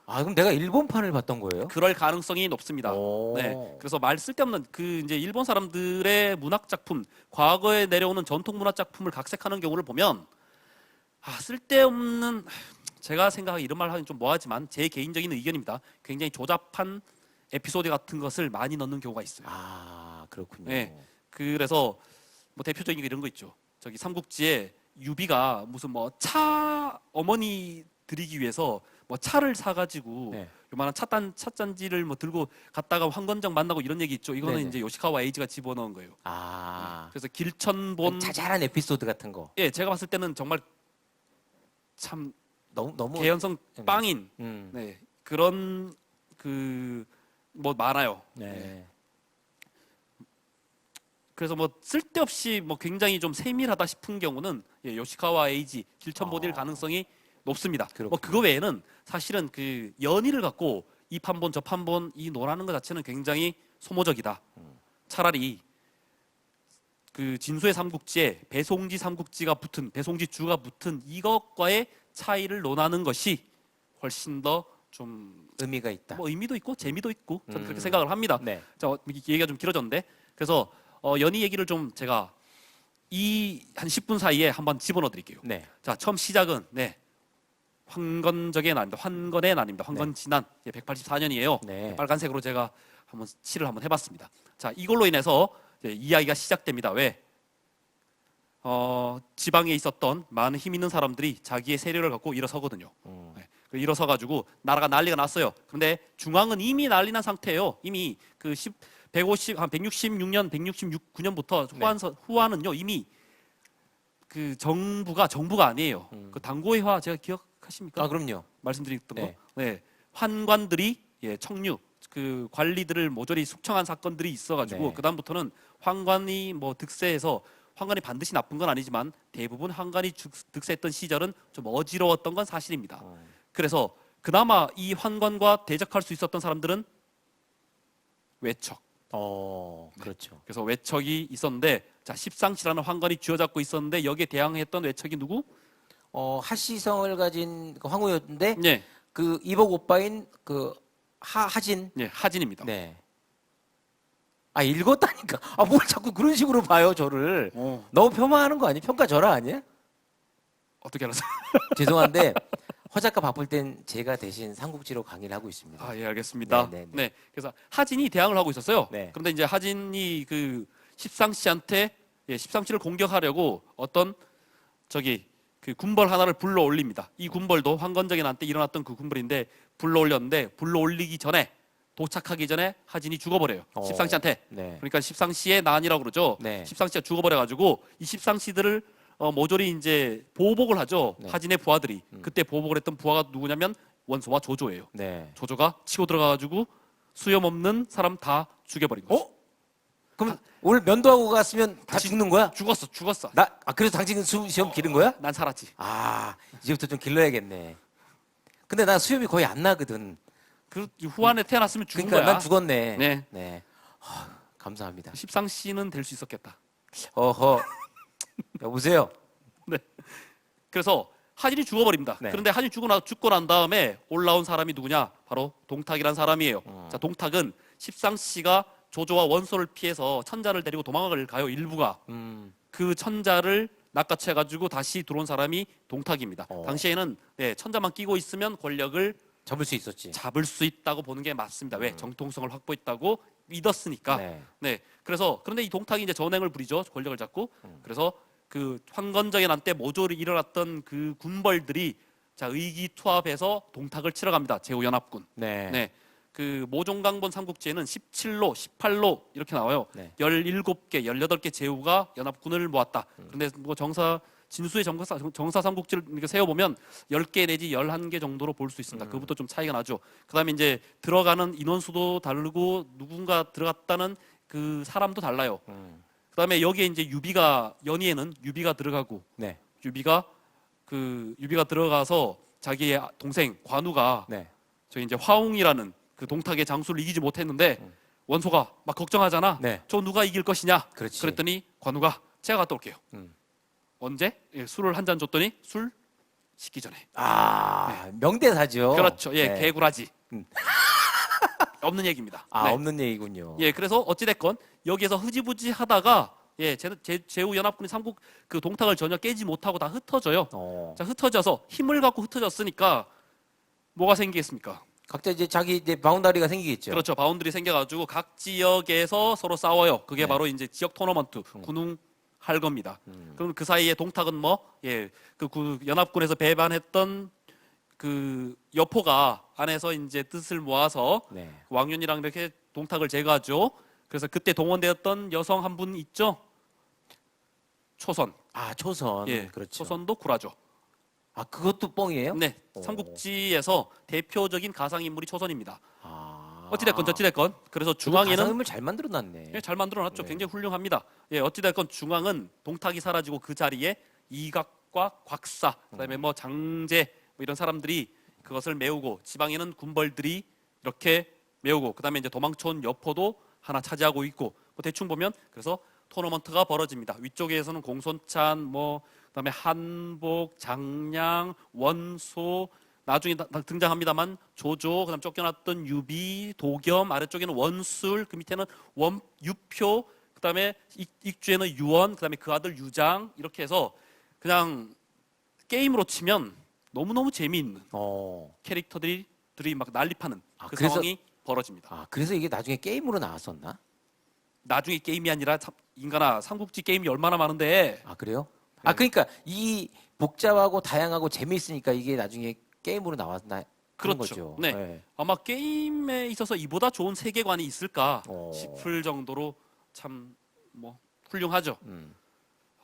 S1: 그럼 내가 일본판을 봤던 거예요?
S2: 그럴 가능성이 높습니다. 네. 그래서 말 쓸데없는 그 이제 일본 사람들의 문학 작품, 과거에 내려오는 전통 문학 작품을 각색하는 경우를 보면 쓸데없는 제가 생각하기 이런 말 하긴 좀 뭐하지만 제 개인적인 의견입니다. 굉장히 조잡한 에피소드 같은 것을 많이 넣는 경우가 있어요.
S1: 아, 그렇군요.
S2: 네. 그래서 뭐 대표적인 게 이런 거 있죠. 저기 삼국지에 유비가 무슨 뭐 차 어머니 드리기 위해서 뭐 차를 사가지고
S1: 네.
S2: 요만한 찻잔지를 뭐 들고 갔다가 황건적 만나고 이런 얘기 있죠. 이거는
S1: 네네.
S2: 이제 요시카와 에이지가 집어넣은 거예요.
S1: 아,
S2: 그래서 길천본
S1: 자잘한 에피소드 같은 거.
S2: 예 제가 봤을 때는 정말 참
S1: 너무
S2: 개연성 빵인
S1: 음.
S2: 네 그런 그 뭐 많아요.
S1: 네.
S2: 그래서 뭐 쓸데없이 뭐 굉장히 좀 세밀하다 싶은 경우는 예, 요시카와 에이지 길천본일 가능성이 높습니다. 뭐
S1: 그렇군요.
S2: 그거 외에는 사실은 그 연의를 갖고 이 판본 저 판본 이 논하는 것 자체는 굉장히 소모적이다. 차라리 그 진수의 삼국지에 배송지 삼국지가 붙은 배송지 주가 붙은 이것과의 차이를 논하는 것이 훨씬 더 좀
S1: 의미가 있다.
S2: 뭐 의미도 있고 재미도 있고 저는 그렇게 생각을 합니다.
S1: 네.
S2: 자, 얘기가 좀 길어졌는데 그래서 연희 얘기를 좀 제가 이 한 10분 사이에 한번 집어넣어 드릴게요.
S1: 네.
S2: 자, 처음 시작은 네. 환건적의 난입니다. 환건의 난입니다. 환건 진안 184년이에요.
S1: 네.
S2: 빨간색으로 제가 한번 칠을 한번 해봤습니다. 자, 이걸로 인해서 이제 이야기가 시작됩니다. 왜? 지방에 있었던 많은 힘 있는 사람들이 자기의 세력을 갖고 일어서거든요. 네. 일어서 가지고 나라가 난리가 났어요. 그런데 중앙은 이미 난리 난 상태예요. 이미 그 166년, 169년부터 후한은요 이미 그 정부가 아니에요. 그 당고회화 제가 기억하십니까?
S1: 아, 그럼요.
S2: 말씀드렸던
S1: 네.
S2: 거. 네. 환관들이 예, 청류 그 관리들을 모조리 숙청한 사건들이 있어가지고
S1: 네.
S2: 그 다음부터는 환관이 뭐 득세해서 환관이 반드시 나쁜 건 아니지만 대부분 환관이 득세했던 시절은 좀 어지러웠던 건 사실입니다. 그래서 그나마 이 환관과 대적할 수 있었던 사람들은 외척.
S1: 그렇죠.
S2: 그래서 외척이 있었는데 자 십상시라는 환관이 쥐어잡고 있었는데 여기에 대항했던 외척이 누구?
S1: 하시성을 가진 그 황후였는데
S2: 네,
S1: 그 이복 오빠인 그 하진.
S2: 네 하진입니다.
S1: 네. 아, 읽었다니까. 아, 뭘 자꾸 그런 식으로 봐요, 저를. 너무 폄하하는 거 아니에요? 평가절하 아니에요?
S2: 어떻게 알았어요?
S1: 죄송한데 허 작가 바쁠 땐 제가 대신 삼국지로 강의를 하고 있습니다.
S2: 아, 예, 알겠습니다.
S1: 네, 네,
S2: 네, 그래서 하진이 대항을 하고 있었어요.
S1: 네.
S2: 그런데 이제 하진이 그 십상씨한테 예, 십상씨를 공격하려고 어떤 저기 그 군벌 하나를 불러 올립니다. 이 군벌도 황건적인 한때 일어났던 그 군벌인데 불러 올렸는데 불러 올리기 전에 도착하기 전에 하진이 죽어버려요. 십상씨한테.
S1: 네.
S2: 그러니까 십상씨의 난이라고 그러죠.
S1: 네.
S2: 십상씨가 죽어버려가지고 이 십상씨들을 모조리 이제 보복을 하죠.
S1: 네.
S2: 하진의 부하들이. 그때 보복을 했던 부하가 누구냐면 원소와 조조예요.
S1: 네.
S2: 조조가 치고 들어가가지고 수염 없는 사람 다 죽여버린 거죠.
S1: 그럼 오늘 면도하고 갔으면 다 죽는 거야?
S2: 죽었어.
S1: 그래서 당신은 시험 기른 거야?
S2: 난 살았지.
S1: 아, 이제부터 좀 길러야겠네. 근데 나 수염이 거의 안 나거든.
S2: 그 후한에 태어났으면 죽은
S1: 그러니까
S2: 거야.
S1: 난 죽었네.
S2: 네.
S1: 네. 감사합니다.
S2: 십상씨는 될 수 있었겠다.
S1: 어허. 여보세요.
S2: 네. 그래서 하진이 죽어버립니다.
S1: 네.
S2: 그런데 하진이 죽고 난 다음에 올라온 사람이 누구냐? 바로 동탁이란 사람이에요. 자, 동탁은 십상씨가 조조와 원소를 피해서 천자를 데리고 도망을 가요. 일부가. 그 천자를 낚아채가지고 다시 들어온 사람이 동탁입니다. 당시에는 네, 천자만 끼고 있으면 권력을
S1: 접을 수 있었지.
S2: 잡을 수 있다고 보는 게 맞습니다. 왜? 정통성을 확보했다고 믿었으니까.
S1: 네.
S2: 네. 그래서 그런데 이 동탁이 이제 전횡을 부리죠. 권력을 잡고. 그래서 그 황건적의 난 때 모조리 일어났던 그 군벌들이 자 의기투합해서 동탁을 치러 갑니다. 제후연합군.
S1: 네.
S2: 네. 그 모종강본 삼국지에는 17로, 18로 이렇게 나와요.
S1: 네.
S2: 17개, 18개 제후가 연합군을 모았다. 그런데 뭐 진수의 정사 삼국지를 이렇게 세워 보면 10개 내지 11개 정도로 볼 수 있습니다. 그것부터 좀 차이가 나죠. 그다음에 이제 들어가는 인원수도 다르고 누군가 들어갔다는 그 사람도 달라요. 그다음에 여기에 이제 연희에는 유비가 들어가고
S1: 네.
S2: 유비가 들어가서 자기의 동생 관우가
S1: 네.
S2: 저희 이제 화웅이라는 그 동탁의 장수를 이기지 못했는데 원소가 막 걱정하잖아.
S1: 네.
S2: 저 누가 이길 것이냐?
S1: 그렇지.
S2: 그랬더니 관우가 제가 갔다 올게요. 언제? 예, 술을 한 잔 줬더니 술 식기 전에.
S1: 명대사죠.
S2: 그렇죠. 예,
S1: 네.
S2: 개구라지. 없는 얘기입니다.
S1: 아,
S2: 네.
S1: 없는 얘기군요.
S2: 예, 그래서 어찌 됐건 여기에서 흐지부지 하다가 예, 제후 연합군이 삼국 그 동탁을 전혀 깨지 못하고 다 흩어져요.
S1: 어.
S2: 자, 흩어져서 힘을 갖고 흩어졌으니까 뭐가 생기겠습니까?
S1: 각자 이제 자기 이제 바운다리가 생기겠죠.
S2: 그렇죠. 바운드리 생겨가지고 각 지역에서 서로 싸워요. 그게
S1: 네.
S2: 바로 이제 지역 토너먼트 군웅할 겁니다. 그럼 그 사이에 동탁은 뭐, 예, 그 연합군에서 배반했던 그 여포가 안에서 이제 뜻을 모아서
S1: 네.
S2: 왕윤이랑 이렇게 동탁을 제거하죠. 그래서 그때 동원되었던 여성 한 분 있죠. 초선.
S1: 아, 초선.
S2: 예,
S1: 그렇죠.
S2: 초선도 굴하죠.
S1: 아, 그것도 뻥이에요?
S2: 네,
S1: 오.
S2: 삼국지에서 대표적인 가상 인물이 초선입니다.
S1: 아.
S2: 어찌됐건 저찌됐건 그래서
S1: 중앙에는
S2: 중앙에는
S1: 잘 만들어놨네.
S2: 예, 잘 만들어놨죠.
S1: 네.
S2: 굉장히 훌륭합니다. 예, 어찌됐건 중앙은 동탁이 사라지고 그 자리에 이각과 곽사, 그다음에 뭐 장제 뭐 이런 사람들이 그것을 메우고 지방에는 군벌들이 이렇게 메우고 그다음에 이제 도망쳐온 여포도 하나 차지하고 있고 뭐 대충 보면 그래서 토너먼트가 벌어집니다. 위쪽에서는 공손찬 뭐 그다음에 한복, 장량, 원소 나중에 등장합니다만 조조, 그다음 쫓겨났던 유비, 도겸, 아래쪽에는 원술, 그 밑에는 유표, 그다음에 익주에는 유원, 그다음에 그 아들 유장 이렇게 해서 그냥 게임으로 치면 너무너무 재미있는 캐릭터들이 막 난립하는 그
S1: 그래서-
S2: 상황이 벌어집니다.
S1: 아, 그래서 이게 나중에 게임으로 나왔었나?
S2: 나중에 게임이 아니라 인간아 삼국지 게임이 얼마나 많은데
S1: 아, 그래요?
S2: 네.
S1: 아, 그러니까 이 복잡하고 다양하고 재미있으니까 이게 나중에 게임으로 나왔나 하는
S2: 그렇죠.
S1: 거죠.
S2: 네. 아마 게임에 있어서 이보다 좋은 세계관이 있을까
S1: 어.
S2: 싶을 정도로 참 뭐 훌륭하죠.
S1: 음.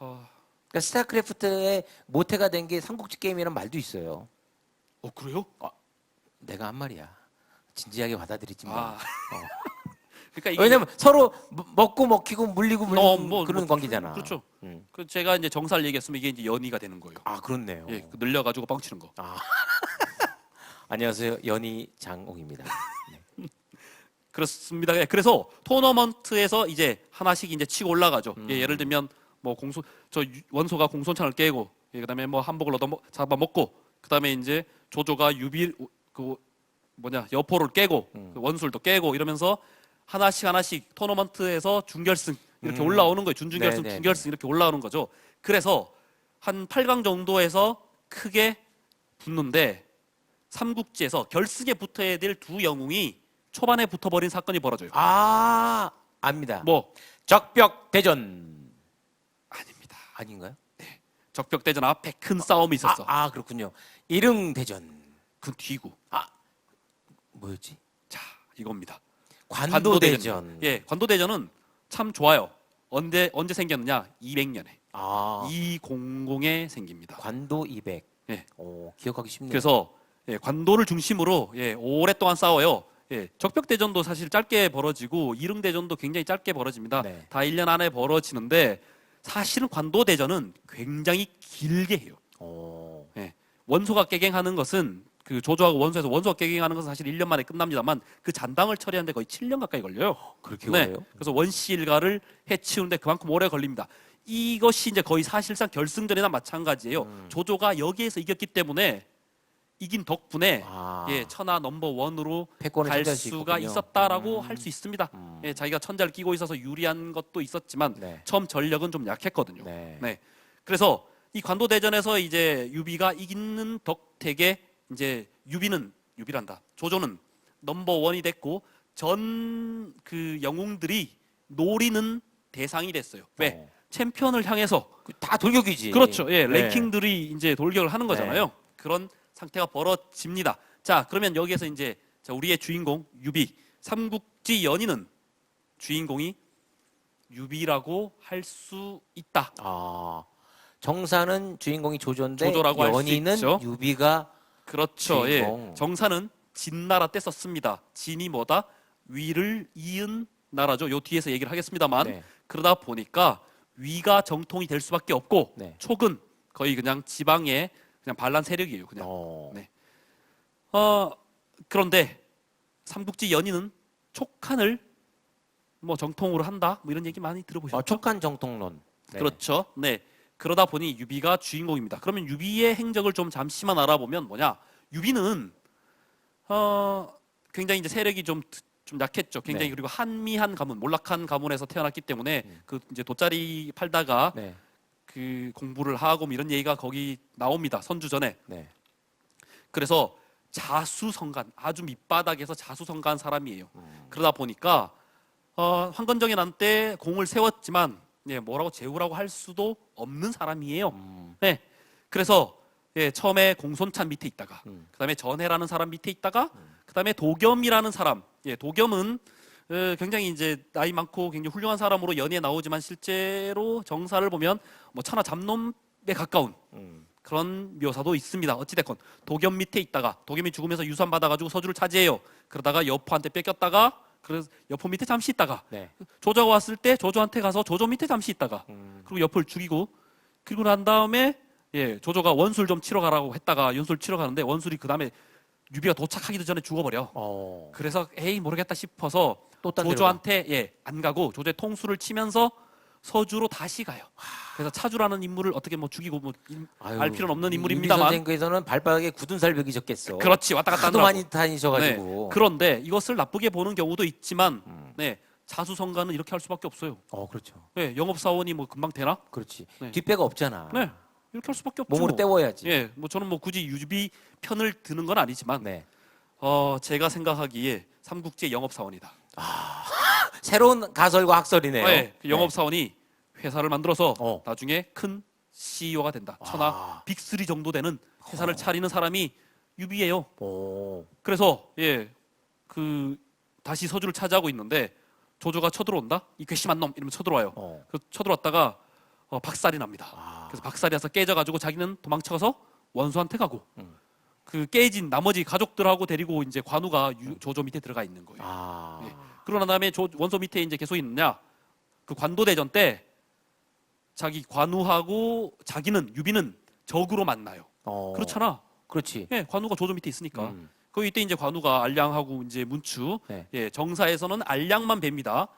S2: 어,
S1: 그러니까 스타크래프트의 모태가 된 게 삼국지 게임이라는 말도 있어요.
S2: 그래요?
S1: 내가 한 말이야. 진지하게 받아들이지 마.
S2: 아. 그러니까 이게
S1: 왜냐면 서로 먹고 먹히고 물리고 물리고 그런
S2: 뭐,
S1: 관계잖아.
S2: 그렇죠.
S1: 음.
S2: 그 제가 이제 정사를 얘기했으면 이게 이제 연희가 되는 거예요.
S1: 아, 그렇네요.
S2: 예, 그 늘려가지고 뻥치는 거.
S1: 안녕하세요. 연희 장옥입니다.
S2: 그렇습니다. 예, 그래서 토너먼트에서 이제 하나씩 이제 치고 올라가죠.
S1: 음.
S2: 예, 예를 들면 뭐 원소가 공손창을 깨고, 예, 그다음에 뭐 한복을 잡아먹고, 그다음에 이제 조조가 여포를 깨고, 그 원술도 깨고 이러면서 하나씩 토너먼트에서 준결승 이렇게 올라오는 거예요. 준결승,
S1: 네네네.
S2: 준결승 이렇게 올라오는 거죠. 그래서 한 8강 정도에서 크게 붙는데 삼국지에서 결승에 붙어야 될 두 영웅이 초반에 붙어버린 사건이 벌어져요.
S1: 아, 압니다.
S2: 뭐
S1: 적벽 대전
S2: 아닙니다.
S1: 아닌가요?
S2: 적벽대전 앞에 큰 싸움이 있었어.
S1: 그렇군요. 일흥 대전.
S2: 그 뒤고.
S1: 뭐였지?
S2: 자, 이겁니다.
S1: 관도 대전.
S2: 예, 관도대전은 참 좋아요. 언제 생겼느냐? 200년에. 200에 생깁니다.
S1: 관도 200.
S2: 예.
S1: 기억하기 쉽네요.
S2: 그래서 예, 관도를 중심으로 오랫동안 싸워요. 예, 적벽대전도 사실 짧게 벌어지고 이릉대전도 굉장히 짧게 벌어집니다.
S1: 네.
S2: 다 1년 안에 벌어지는데 사실은 관도대전은 굉장히 길게 해요. 예, 원소가 깨갱하는 것은 그 조조하고 원소에서 원소가 깨갱하는 것은 사실 1년 만에 끝납니다만 그 잔당을 처리하는데 거의 7년 가까이 걸려요.
S1: 그렇게 걸려요?
S2: 그래서 원시일가를 해치우는데 그만큼 오래 걸립니다. 이것이 이제 거의 사실상 결승전이나 마찬가지예요. 조조가 여기에서 이겼기 때문에 이긴 덕분에 천하 넘버 원으로
S1: 패권을
S2: 갈
S1: 차지할 수
S2: 수가
S1: 있었군요.
S2: 있었다라고 할 수 있습니다. 예, 자기가 천자를 끼고 있어서 유리한 것도 있었지만
S1: 네.
S2: 처음 전력은 좀 약했거든요.
S1: 네.
S2: 그래서 이 관도대전에서 이제 유비가 이기는 덕택에 이제 조조는 넘버 원이 됐고 전 그 영웅들이 노리는 대상이 됐어요. 왜? 챔피언을 향해서
S1: 다 돌격이지.
S2: 그렇죠. 예,
S1: 네.
S2: 랭킹들이 이제 돌격을 하는 거잖아요. 그런 상태가 벌어집니다. 자, 그러면 여기에서 이제 우리의 주인공 유비, 삼국지 연희는 주인공이 유비라고 할 수 있다.
S1: 정사는 주인공이 조조인데
S2: 조조라고 할수
S1: 연희는
S2: 있죠.
S1: 유비가
S2: 그렇죠.
S1: 주인공.
S2: 예. 정사는 진나라 때 썼습니다. 진이 뭐다? 위를 이은 나라죠. 요 뒤에서 얘기를 하겠습니다만
S1: 네.
S2: 그러다 보니까 위가 정통이 될 수밖에 없고
S1: 네.
S2: 촉은 거의 그냥 지방의 그냥 반란 세력이에요. 그냥. 네. 그런데 삼국지 연희는 촉한을 뭐 정통으로 한다. 뭐 이런 얘기 많이 들어보셨죠?
S1: 촉한 정통론. 네.
S2: 그렇죠. 네. 그러다 보니 유비가 주인공입니다. 그러면 유비의 행적을 좀 잠시만 알아보면 뭐냐? 유비는 굉장히 이제 세력이 좀 좀 약했죠. 굉장히
S1: 네.
S2: 그리고 한미한 가문, 몰락한 가문에서 태어났기 때문에 그 이제 돗자리 팔다가
S1: 네.
S2: 그 공부를 하고 뭐 이런 얘기가 거기 나옵니다. 선주전에.
S1: 네.
S2: 그래서 자수성가한 아주 밑바닥에서 자수성가한 사람이에요. 그러다 보니까 황건적이 난 때 공을 세웠지만 뭐라고 제후라고 할 수도 없는 사람이에요. 네. 그래서 처음에 공손찬 밑에 있다가 그다음에 전해라는 사람 밑에 있다가 그다음에 도겸이라는 사람. 도겸은 굉장히 이제 나이 많고 굉장히 훌륭한 사람으로 연예에 나오지만 실제로 정사를 보면 뭐 천하 잡놈에 가까운 그런 묘사도 있습니다. 어찌됐건 도겸 밑에 있다가 도겸이 죽으면서 유산 받아가지고 서주를 차지해요. 그러다가 여포한테 뺏겼다가 그래서 여포 밑에 잠시 있다가
S1: 네.
S2: 조조가 왔을 때 조조한테 가서 조조 밑에 잠시 있다가 그리고 여포를 죽이고 그리고 난 다음에 조조가 원술 좀 치러 가라고 했다가 연술 치러 가는데 원술이 그 다음에 유비가 도착하기도 전에 죽어버려. 그래서 에이 모르겠다 싶어서
S1: 또 딴 데로
S2: 조조한테 안 가고 조조의 통수를 치면서 서주로 다시 가요. 그래서 차주라는 인물을 어떻게 뭐 죽이고 뭐 알 필요는 없는
S1: 유비
S2: 인물입니다만
S1: 선생께서는 발바닥에 굳은 살 베기셨겠어.
S2: 그렇지 왔다 갔다
S1: 하도
S2: 하느라고.
S1: 많이 다니셔가지고.
S2: 그런데 이것을 나쁘게 보는 경우도 있지만 자수성가는 이렇게 할 수밖에 없어요.
S1: 그렇죠.
S2: 영업사원이 뭐 금방 되나?
S1: 그렇지.
S2: 네.
S1: 뒷배가 없잖아.
S2: 네, 이렇게 할 수밖에 없죠.
S1: 몸으로 때워야지.
S2: 뭐 저는 뭐 굳이 유비 편을 드는 건 아니지만
S1: 네.
S2: 제가 생각하기에 삼국지의 영업사원이다.
S1: 새로운 가설과 학설이네요.
S2: 그 영업사원이 회사를 만들어서
S1: 어.
S2: 나중에 큰 CEO가 된다. 천하 빅3 정도 되는 회사를 차리는 사람이 유비예요.
S1: 오.
S2: 그래서 그 다시 서주를 차지하고 있는데 조조가 쳐들어온다. 이 괘씸한 놈 이러면 쳐들어와요. 그래서 쳐들어왔다가 박살이 납니다. 그래서 박살이 나서 깨져가지고 자기는 도망쳐서 원수한테 가고 그 깨진 나머지 가족들하고 데리고 이제 관우가 조조 밑에 들어가 있는 거예요. 그러고 난 다음에 원소 밑에 이제 계속 있느냐? 그 관도대전 때 자기 관우하고 자기는 유비는 적으로 만나요. 그렇잖아.
S1: 그렇지.
S2: 관우가 조조 밑에 있으니까. 그 이때 이제 관우가 알량하고 이제 문추. 정사에서는 알량만 뵙니다.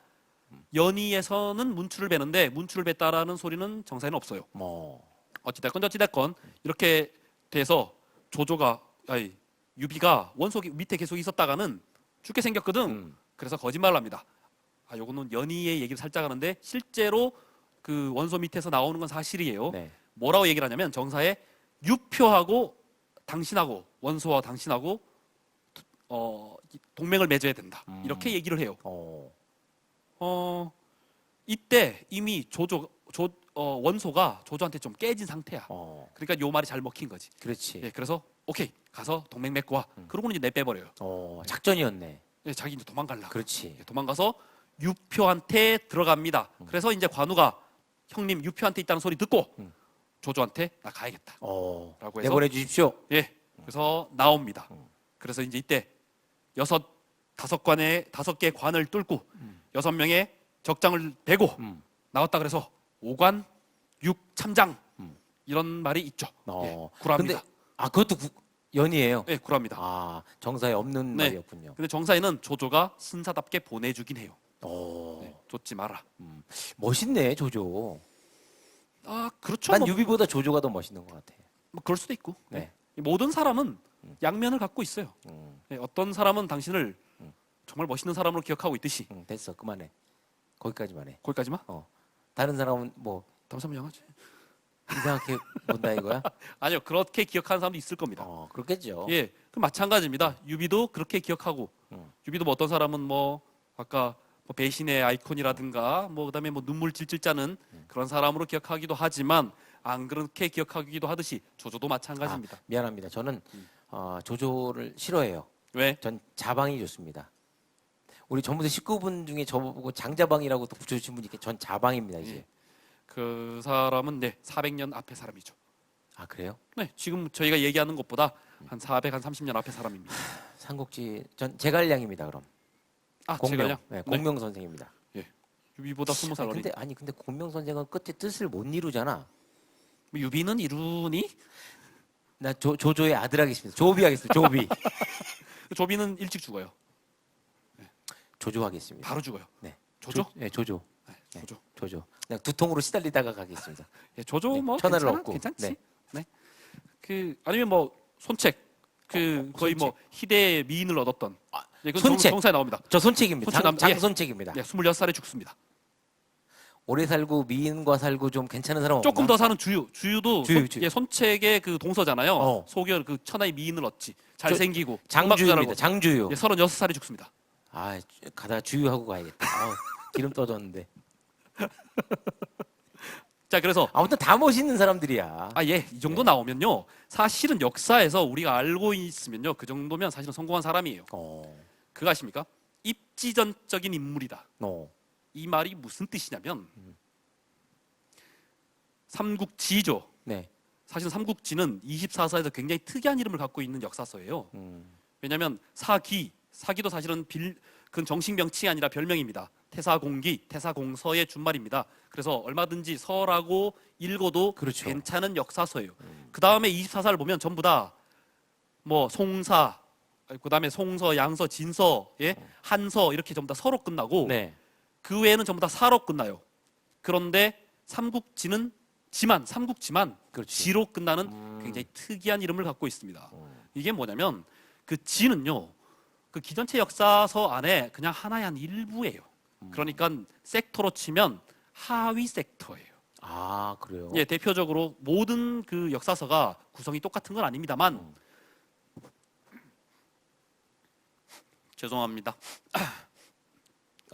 S2: 연희에서는 문추를 베는데 문추를 뱉다라는 소리는 정사에는 없어요. 어찌됐건 이렇게 돼서 유비가 원소 밑에 계속 있었다가는 죽게 생겼거든. 그래서 거짓말을 합니다. 요거는 연희의 얘기를 살짝 하는데 실제로 그 원소 밑에서 나오는 건 사실이에요. 뭐라고 얘기를 하냐면 정사에 유표하고 당신하고 원소와 당신하고 동맹을 맺어야 된다. 이렇게 얘기를 해요. 이때 이미 원소가 조조한테 좀 깨진 상태야. 그러니까 요 말이 잘 먹힌 거지.
S1: 그렇지.
S2: 그래서 오케이 가서 동맹 맺고 와. 그러고는 이제 내빼버려요.
S1: 작전이었네.
S2: 자기 이제 도망갈라.
S1: 그렇지.
S2: 도망가서 유표한테 들어갑니다. 그래서 이제 관우가 형님 유표한테 있다는 소리 듣고 조조한테 나 가야겠다. 라고 해서
S1: 내보내 주십시오.
S2: 그래서 나옵니다. 그래서 이제 이때 다섯 개 관을 뚫고 6명의 적장을 대고 나왔다 그래서 5관 6참장 이런 말이 있죠. 구라입니다.
S1: 근데 그것도 연이에요.
S2: 구라입니다.
S1: 정사에 없는 말이었군요.
S2: 근데 정사에는 조조가 순사답게 보내주긴 해요. 쫓지 마라.
S1: 멋있네 조조.
S2: 그렇죠.
S1: 난 유비보다 조조가 더 멋있는 것 같아.
S2: 뭐 그럴 수도 있고. 모든 사람은 양면을 갖고 있어요. 어떤 사람은 당신을 정말 멋있는 사람으로 기억하고 있듯이.
S1: 됐어 그만해. 거기까지만 해.
S2: 거기까지만?
S1: 다른 사람은 뭐
S2: 다른 사람 양하지.
S1: 이상하게 본다 이거야?
S2: 아니요 그렇게 기억하는 사람도 있을 겁니다.
S1: 그렇겠죠.
S2: 그 마찬가지입니다. 유비도 그렇게 기억하고 유비도 뭐 어떤 사람은 뭐 아까 뭐 배신의 아이콘이라든가 뭐 그다음에 뭐 눈물 질질 짜는 그런 사람으로 기억하기도 하지만 안 그렇게 기억하기도 하듯이 조조도 마찬가지입니다.
S1: 미안합니다. 저는 조조를 싫어해요.
S2: 왜?
S1: 전 자방이 좋습니다. 우리 전부대 식구분 중에 저보고 장자방이라고 또 붙여주신 분이 전 자방입니다 이제.
S2: 그 사람은 400년 앞의 사람이죠.
S1: 그래요?
S2: 지금 저희가 얘기하는 것보다 한 30년 앞의 사람입니다.
S1: 삼국지 전 제갈량입니다 그럼.
S2: 제갈량?
S1: 공명 선생입니다.
S2: 유비보다 20살 어린.
S1: 근데 공명 선생은 끝에 뜻을 못 이루잖아.
S2: 유비는 이루니?
S1: 나 조조의 아들 하겠습니다. 조비 하겠습니다. 조비.
S2: 조비는 일찍 죽어요.
S1: 조조 하겠습니다.
S2: 바로 죽어요.
S1: 조조? 조조. 조조. 그냥 두통으로 시달리다가 가겠습니다.
S2: 조조 뭐
S1: 천하를
S2: 괜찮아?
S1: 얻고.
S2: 괜찮지. 아니면 뭐 손책 거의 뭐 희대의 미인을 얻었던 예, 그건
S1: 손책.
S2: 정사에 나옵니다.
S1: 저 손책입니다.
S2: 손책 남- 예.
S1: 장손책입니다.
S2: 예, 26살에 죽습니다.
S1: 오래 살고 미인과 살고 좀 괜찮은 사람
S2: 조금
S1: 없나?
S2: 더 사는 주유도
S1: 주유,
S2: 손,
S1: 주유.
S2: 예, 손책의 그 동서잖아요.
S1: 어.
S2: 소결 그 천하의 미인을 얻지. 잘생기고
S1: 장주유입니다. 장주유.
S2: 예, 36살에 죽습니다.
S1: 아, 가다 주유하고 가야겠다. 기름 떠졌는데.
S2: 자, 그래서
S1: 아무튼 다 멋있는 사람들이야.
S2: 예, 이 정도 나오면요. 사실은 역사에서 우리가 알고 있으면요. 그 정도면 사실은 성공한 사람이에요. 그거 아십니까? 입지전적인 인물이다. 이 말이 무슨 뜻이냐면 삼국지죠.
S1: 네.
S2: 사실 삼국지는 24사에서 굉장히 특이한 이름을 갖고 있는 역사서예요. 왜냐하면 사기도 사실은 그건 정식 명칭이 아니라 별명입니다. 태사공기, 태사공서의 준말입니다. 그래서 얼마든지 서라고 읽어도
S1: 그렇죠.
S2: 괜찮은 역사서예요. 그 다음에 24사를 보면 전부 다 뭐 송사, 그 다음에 송서, 양서, 진서, 예? 한서 이렇게 전부 다 서로 끝나고
S1: 네.
S2: 그 외에는 전부 다 사로 끝나요. 그런데 삼국지만
S1: 그렇죠.
S2: 지로 끝나는 굉장히 특이한 이름을 갖고 있습니다. 이게 뭐냐면 그 지는요. 그 기전체 역사서 안에 그냥 하나의 한 일부예요. 그러니까 섹터로 치면 하위 섹터예요.
S1: 아, 그래요?
S2: 예, 대표적으로 모든 그 역사서가 구성이 똑같은 건 아닙니다만 죄송합니다.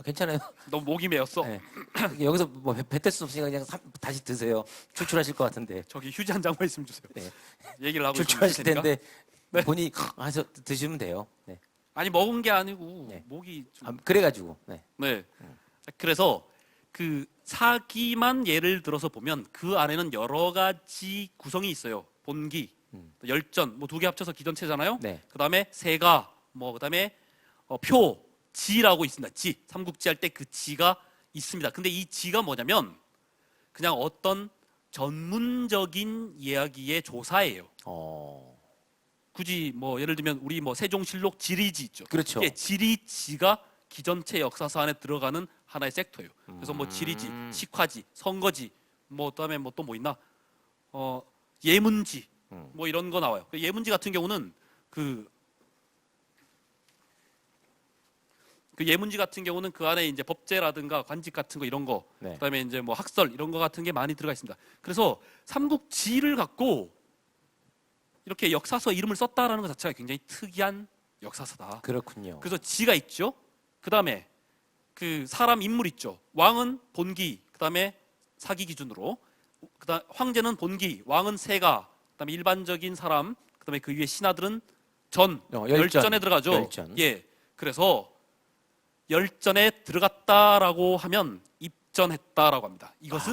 S1: 괜찮아요.
S2: 너무 목이 메었어.
S1: 네. 여기서 뭐 뱉을 수 없으니까 그냥 다시 드세요. 출출하실 것 같은데.
S2: 저기 휴지 한 장만 있으면 주세요.
S1: 네.
S2: 얘기를 하고
S1: 출출하실
S2: 있으니까.
S1: 텐데
S2: 네.
S1: 본인이 해서 드시면 돼요. 네.
S2: 아니 먹은 게 아니고
S1: 네.
S2: 목이 좀...
S1: 그래가지고. 네.
S2: 네. 그래서 그 사기만 예를 들어서 보면 그 안에는 여러 가지 구성이 있어요. 본기, 열전, 뭐 두 개 합쳐서 기전체잖아요.
S1: 네.
S2: 그다음에 세가, 뭐 그다음에 표, 지라고 있습니다. 지, 삼국지 할 때 그 지가 있습니다. 근데 이 지가 뭐냐면 그냥 어떤 전문적인 이야기의 조사예요. 굳이 뭐 예를 들면 우리 뭐 세종실록 지리지 있죠.
S1: 그렇죠.
S2: 이게 지리지가 기전체 역사서 안에 들어가는 하나의 섹터예요. 그래서 뭐 지리지, 식화지, 선거지, 뭐 그다음에 뭐 또 뭐 있나? 예문지, 뭐 이런 거 나와요. 예문지 같은 경우는 그 예문지 같은 경우는 그 안에 이제 법제라든가 관직 같은 거 이런 거,
S1: 네.
S2: 그다음에 이제 뭐 학설 이런 거 같은 게 많이 들어가 있습니다. 그래서 삼국지를 갖고 이렇게 역사서 이름을 썼다라는 것 자체가 굉장히 특이한 역사서다.
S1: 그렇군요.
S2: 그래서 지가 있죠. 그다음에 그 사람 인물 있죠. 왕은 본기, 그다음에 사기 기준으로, 그다음 황제는 본기, 왕은 세가, 그다음에 일반적인 사람, 그다음에 그 위에 신하들은 열전에 들어가죠.
S1: 열전.
S2: 예. 그래서 열전에 들어갔다라고 하면 입전했다라고 합니다. 이것은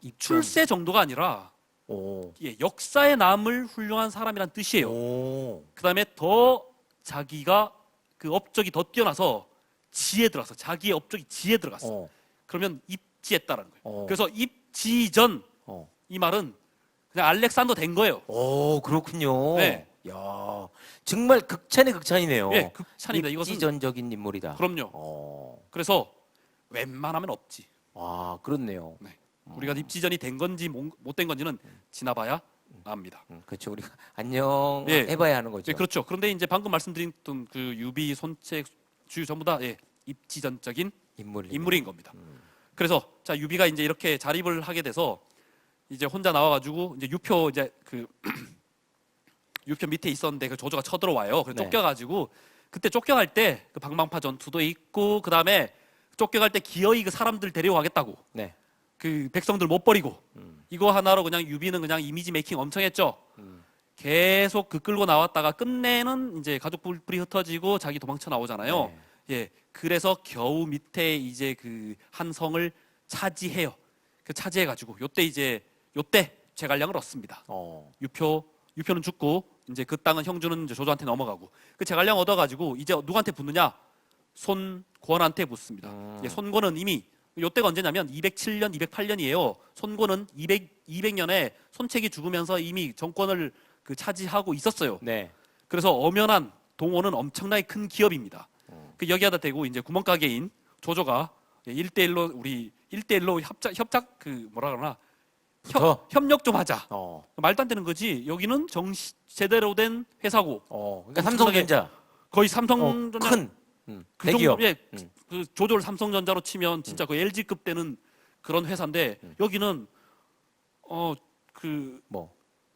S1: 입전.
S2: 출세 정도가 아니라 예, 역사에 남을 훌륭한 사람이란 뜻이에요. 그다음에 더 자기가 그 업적이 더 뛰어나서 지에 들어가서 자기의 업적이 지에 들어갔어. 그러면 입지했다라는 거예요. 그래서 입지전 이 말은 그냥 알렉산더 된 거예요.
S1: 그렇군요.
S2: 네.
S1: 야, 정말 극찬의 극찬이네요.
S2: 예, 극찬입니다. 이것은
S1: 입지전적인 인물이다.
S2: 그럼요. 그래서 웬만하면 없지.
S1: 그렇네요.
S2: 네. 우리가 입지전이 된 건지 못 된 건지는 지나봐야 압니다.
S1: 그렇죠. 우리가 안녕
S2: 예.
S1: 해봐야 하는 거죠.
S2: 예, 그렇죠. 그런데 이제 방금 말씀드린 그 유비, 손책, 주유 전부 다 입지전적인 인물인 겁니다. 그래서 자 유비가 이제 이렇게 자립을 하게 돼서 이제 혼자 나와가지고 이제 유표 이제 그 유표 밑에 있었는데 그 조조가 쳐들어와요. 그래서
S1: 네.
S2: 쫓겨가지고 그때 쫓겨갈 때 그 방방파 전투도 있고 그 다음에 쫓겨갈 때 기어이 그 사람들 데려가겠다고.
S1: 네.
S2: 그 백성들 못 버리고 이거 하나로 그냥 유비는 그냥 이미지 메이킹 엄청 했죠. 계속 그 끌고 나왔다가 끝내는 이제 가족 불이 흩어지고 자기 도망쳐 나오잖아요.
S1: 네.
S2: 예, 그래서 겨우 밑에 이제 그 한 성을 차지해요. 그 차지해가지고 요때 제갈량을 얻습니다. 유표는 죽고 이제 그 땅은 형주는 이제 조조한테 넘어가고 그 제갈량 얻어가지고 이제 누구한테 붙느냐? 손권한테 붙습니다. 예, 손권은 이미 요때가 언제냐면 207년, 208년이에요. 손권은 200년에 손책이 죽으면서 이미 정권을 그 차지하고 있었어요.
S1: 네.
S2: 그래서 엄연한 동원은 엄청나게 큰 기업입니다. 그 여기하다 대고 이제 구멍가게인 조조가 1대1로 협작 그 뭐라 그러나 협력 좀 하자. 말도 안 되는 거지. 여기는 제대로 된 회사고.
S1: 그러니까 삼성전자.
S2: 거의 삼성전자
S1: 큰
S2: 그
S1: 대기업.
S2: 정도의 그 조조를 삼성전자로 치면 진짜 그 LG급 되는 그런 회사인데 여기는 그
S1: 뭐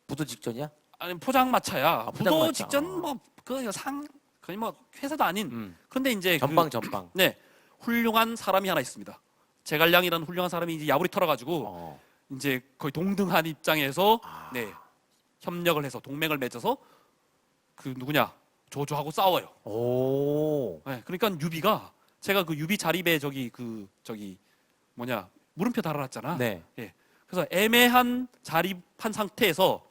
S1: 부도 직전이야?
S2: 아니 포장마차야. 부도
S1: 포장마차.
S2: 직전 뭐 그 상 거의 뭐 회사도 아닌. 그런데 이제
S1: 전방 전방.
S2: 네 훌륭한 사람이 하나 있습니다. 제갈량이라는 훌륭한 사람이 이제 야구리 털어가지고 이제 거의 동등한 입장에서 네 협력을 해서 동맹을 맺어서 그 누구냐 조조하고 싸워요.
S1: 오.
S2: 네, 그러니까 유비가 제가 그 유비 자립에 저기 뭐냐 물음표 달아놨잖아.
S1: 네.
S2: 예. 그래서 애매한 자립한 상태에서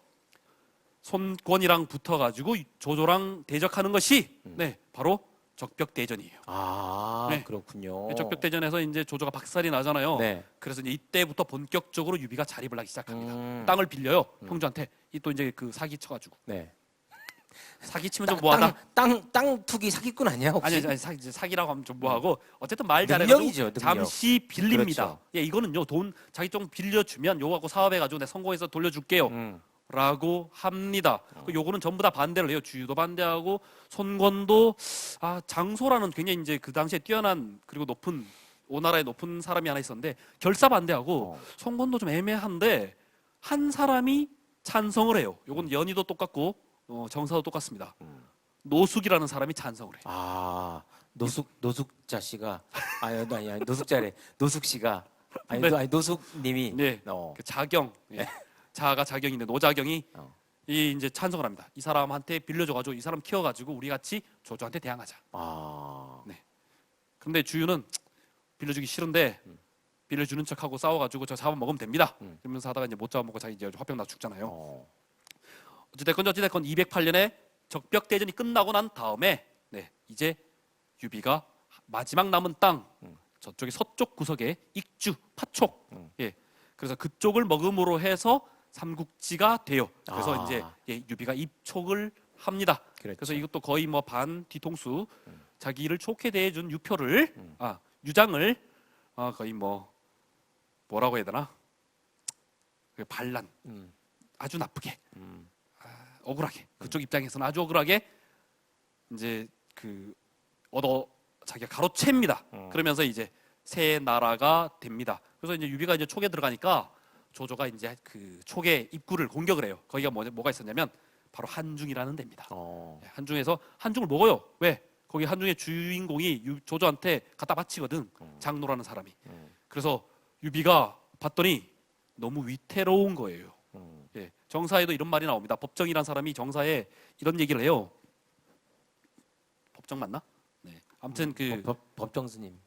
S2: 손권이랑 붙어가지고 조조랑 대적하는 것이 네 바로 적벽대전이에요.
S1: 아,
S2: 네.
S1: 그렇군요.
S2: 적벽대전에서 이제 조조가 박살이 나잖아요.
S1: 네.
S2: 그래서 이제 이때부터 본격적으로 유비가 자립을 하기 시작합니다.
S1: 음.
S2: 땅을 빌려요 형주한테. 이 또 이제 그 사기 쳐가지고
S1: 네.
S2: 사기 치면 좀 뭐하다.
S1: 땅 투기 사기꾼 아니야 혹시?
S2: 아니 사기라고 하면 좀 뭐하고 어쨌든 말
S1: 능력이죠,
S2: 잘해가지고
S1: 능력.
S2: 잠시 빌립니다.
S1: 그렇죠.
S2: 예, 이거는요 돈 자기 좀 빌려주면 요거하고 사업해가지고 내가 성공해서 돌려줄게요. 라고 합니다. 요거는 전부 다 반대를 해요. 주유도 반대하고 손권도 장소라는 굉장히 이제 그 당시에 뛰어난 그리고 높은 오나라에 높은 사람이 하나 있었는데 결사 반대하고 손권도 좀 애매한데 한 사람이 찬성을 해요. 요건 연희도 똑같고 정사도 똑같습니다. 노숙이라는 사람이 찬성을 해요.
S1: 아, 노숙자 씨가 아니 노숙자래. 노숙 씨가 아니,
S2: 네.
S1: 아니 노숙님이
S2: 네, 그 자경, 자가 자경인데 노자경이 이 이제 찬성을 합니다. 이 사람한테 빌려줘가지고 이 사람 키워가지고 우리 같이 조조한테 대항하자.
S1: 아,
S2: 네. 근데 주유는 빌려주기 싫은데 빌려주는 척하고 싸워가지고 저 잡아먹으면 됩니다. 그러면서 하다가 이제 못 잡아먹고 자기 이제 화병 나 죽잖아요. 어찌됐건 208년에 적벽대전이 끝나고 난 다음에 네, 이제 유비가 마지막 남은 땅 저쪽에 서쪽 구석에 익주, 파촉 예, 그래서 그쪽을 먹음으로 해서 삼국지가 돼요. 그래서 이제 유비가 입촉을 합니다.
S1: 그렇죠.
S2: 그래서 이것도 거의 뭐 반 뒤통수 자기를 좋게 대해준 유표를 유장을 거의 뭐라고 해야 되나 그 반란 아주 나쁘게 억울하게 그쪽 입장에서는 아주 억울하게 이제 그 자기가 가로챕니다. 그러면서 이제 새 나라가 됩니다. 그래서 이제 유비가 이제 촉에 들어가니까 조조가 이제 그 촉의 입구를 공격을 해요. 거기가 뭐가 있었냐면 바로 한중이라는 데입니다. 한중에서 한중을 먹어요. 왜? 거기 한중의 주인공이 조조한테 갖다 바치거든. 장노라는 사람이. 그래서 유비가 봤더니 너무 위태로운 거예요. 예, 정사에도 이런 말이 나옵니다. 법정이란 사람이 정사에 이런 얘기를 해요. 법정 맞나? 네. 아무튼 그
S1: 법정 스님.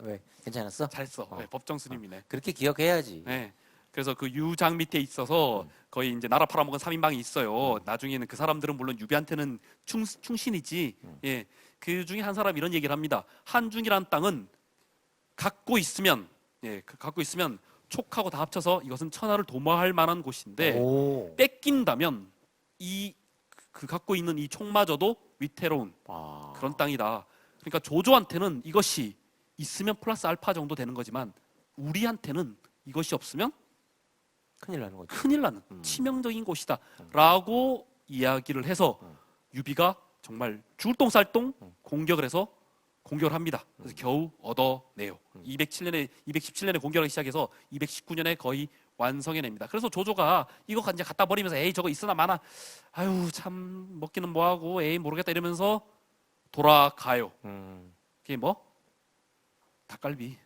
S1: 왜 괜찮았어?
S2: 잘했어. 네, 법정 스님이네.
S1: 그렇게 기억해야지.
S2: 네. 그래서 그 유장 밑에 있어서 거의 이제 나라 팔아먹은 3인방이 있어요. 나중에는 그 사람들은 물론 유비한테는 충신이지. 예. 그 중에 한 사람이 이런 얘기를 합니다. 한중이라는 땅은 갖고 있으면 촉하고 다 합쳐서 이것은 천하를 도모할 만한 곳인데 뺏긴다면 그 갖고 있는 이 촉마저도 위태로운 그런 땅이다. 그러니까 조조한테는 이것이 있으면 플러스 알파 정도 되는 거지만 우리한테는 이것이 없으면
S1: 큰일 나는 거죠.
S2: 큰일 나는 치명적인 곳이다 라고 이야기를 해서 유비가 정말 죽을 똥살똥 공격을 해서 공격을 합니다. 그래서 겨우 얻어내요. 217년에 공격을 시작해서 219년에 거의 완성해냅니다. 그래서 조조가 이거 이제 갖다 버리면서 에이 저거 있으나 마나 아유 참 먹기는 뭐하고 에이 모르겠다 이러면서 돌아가요. 그게 뭐? 닭갈비.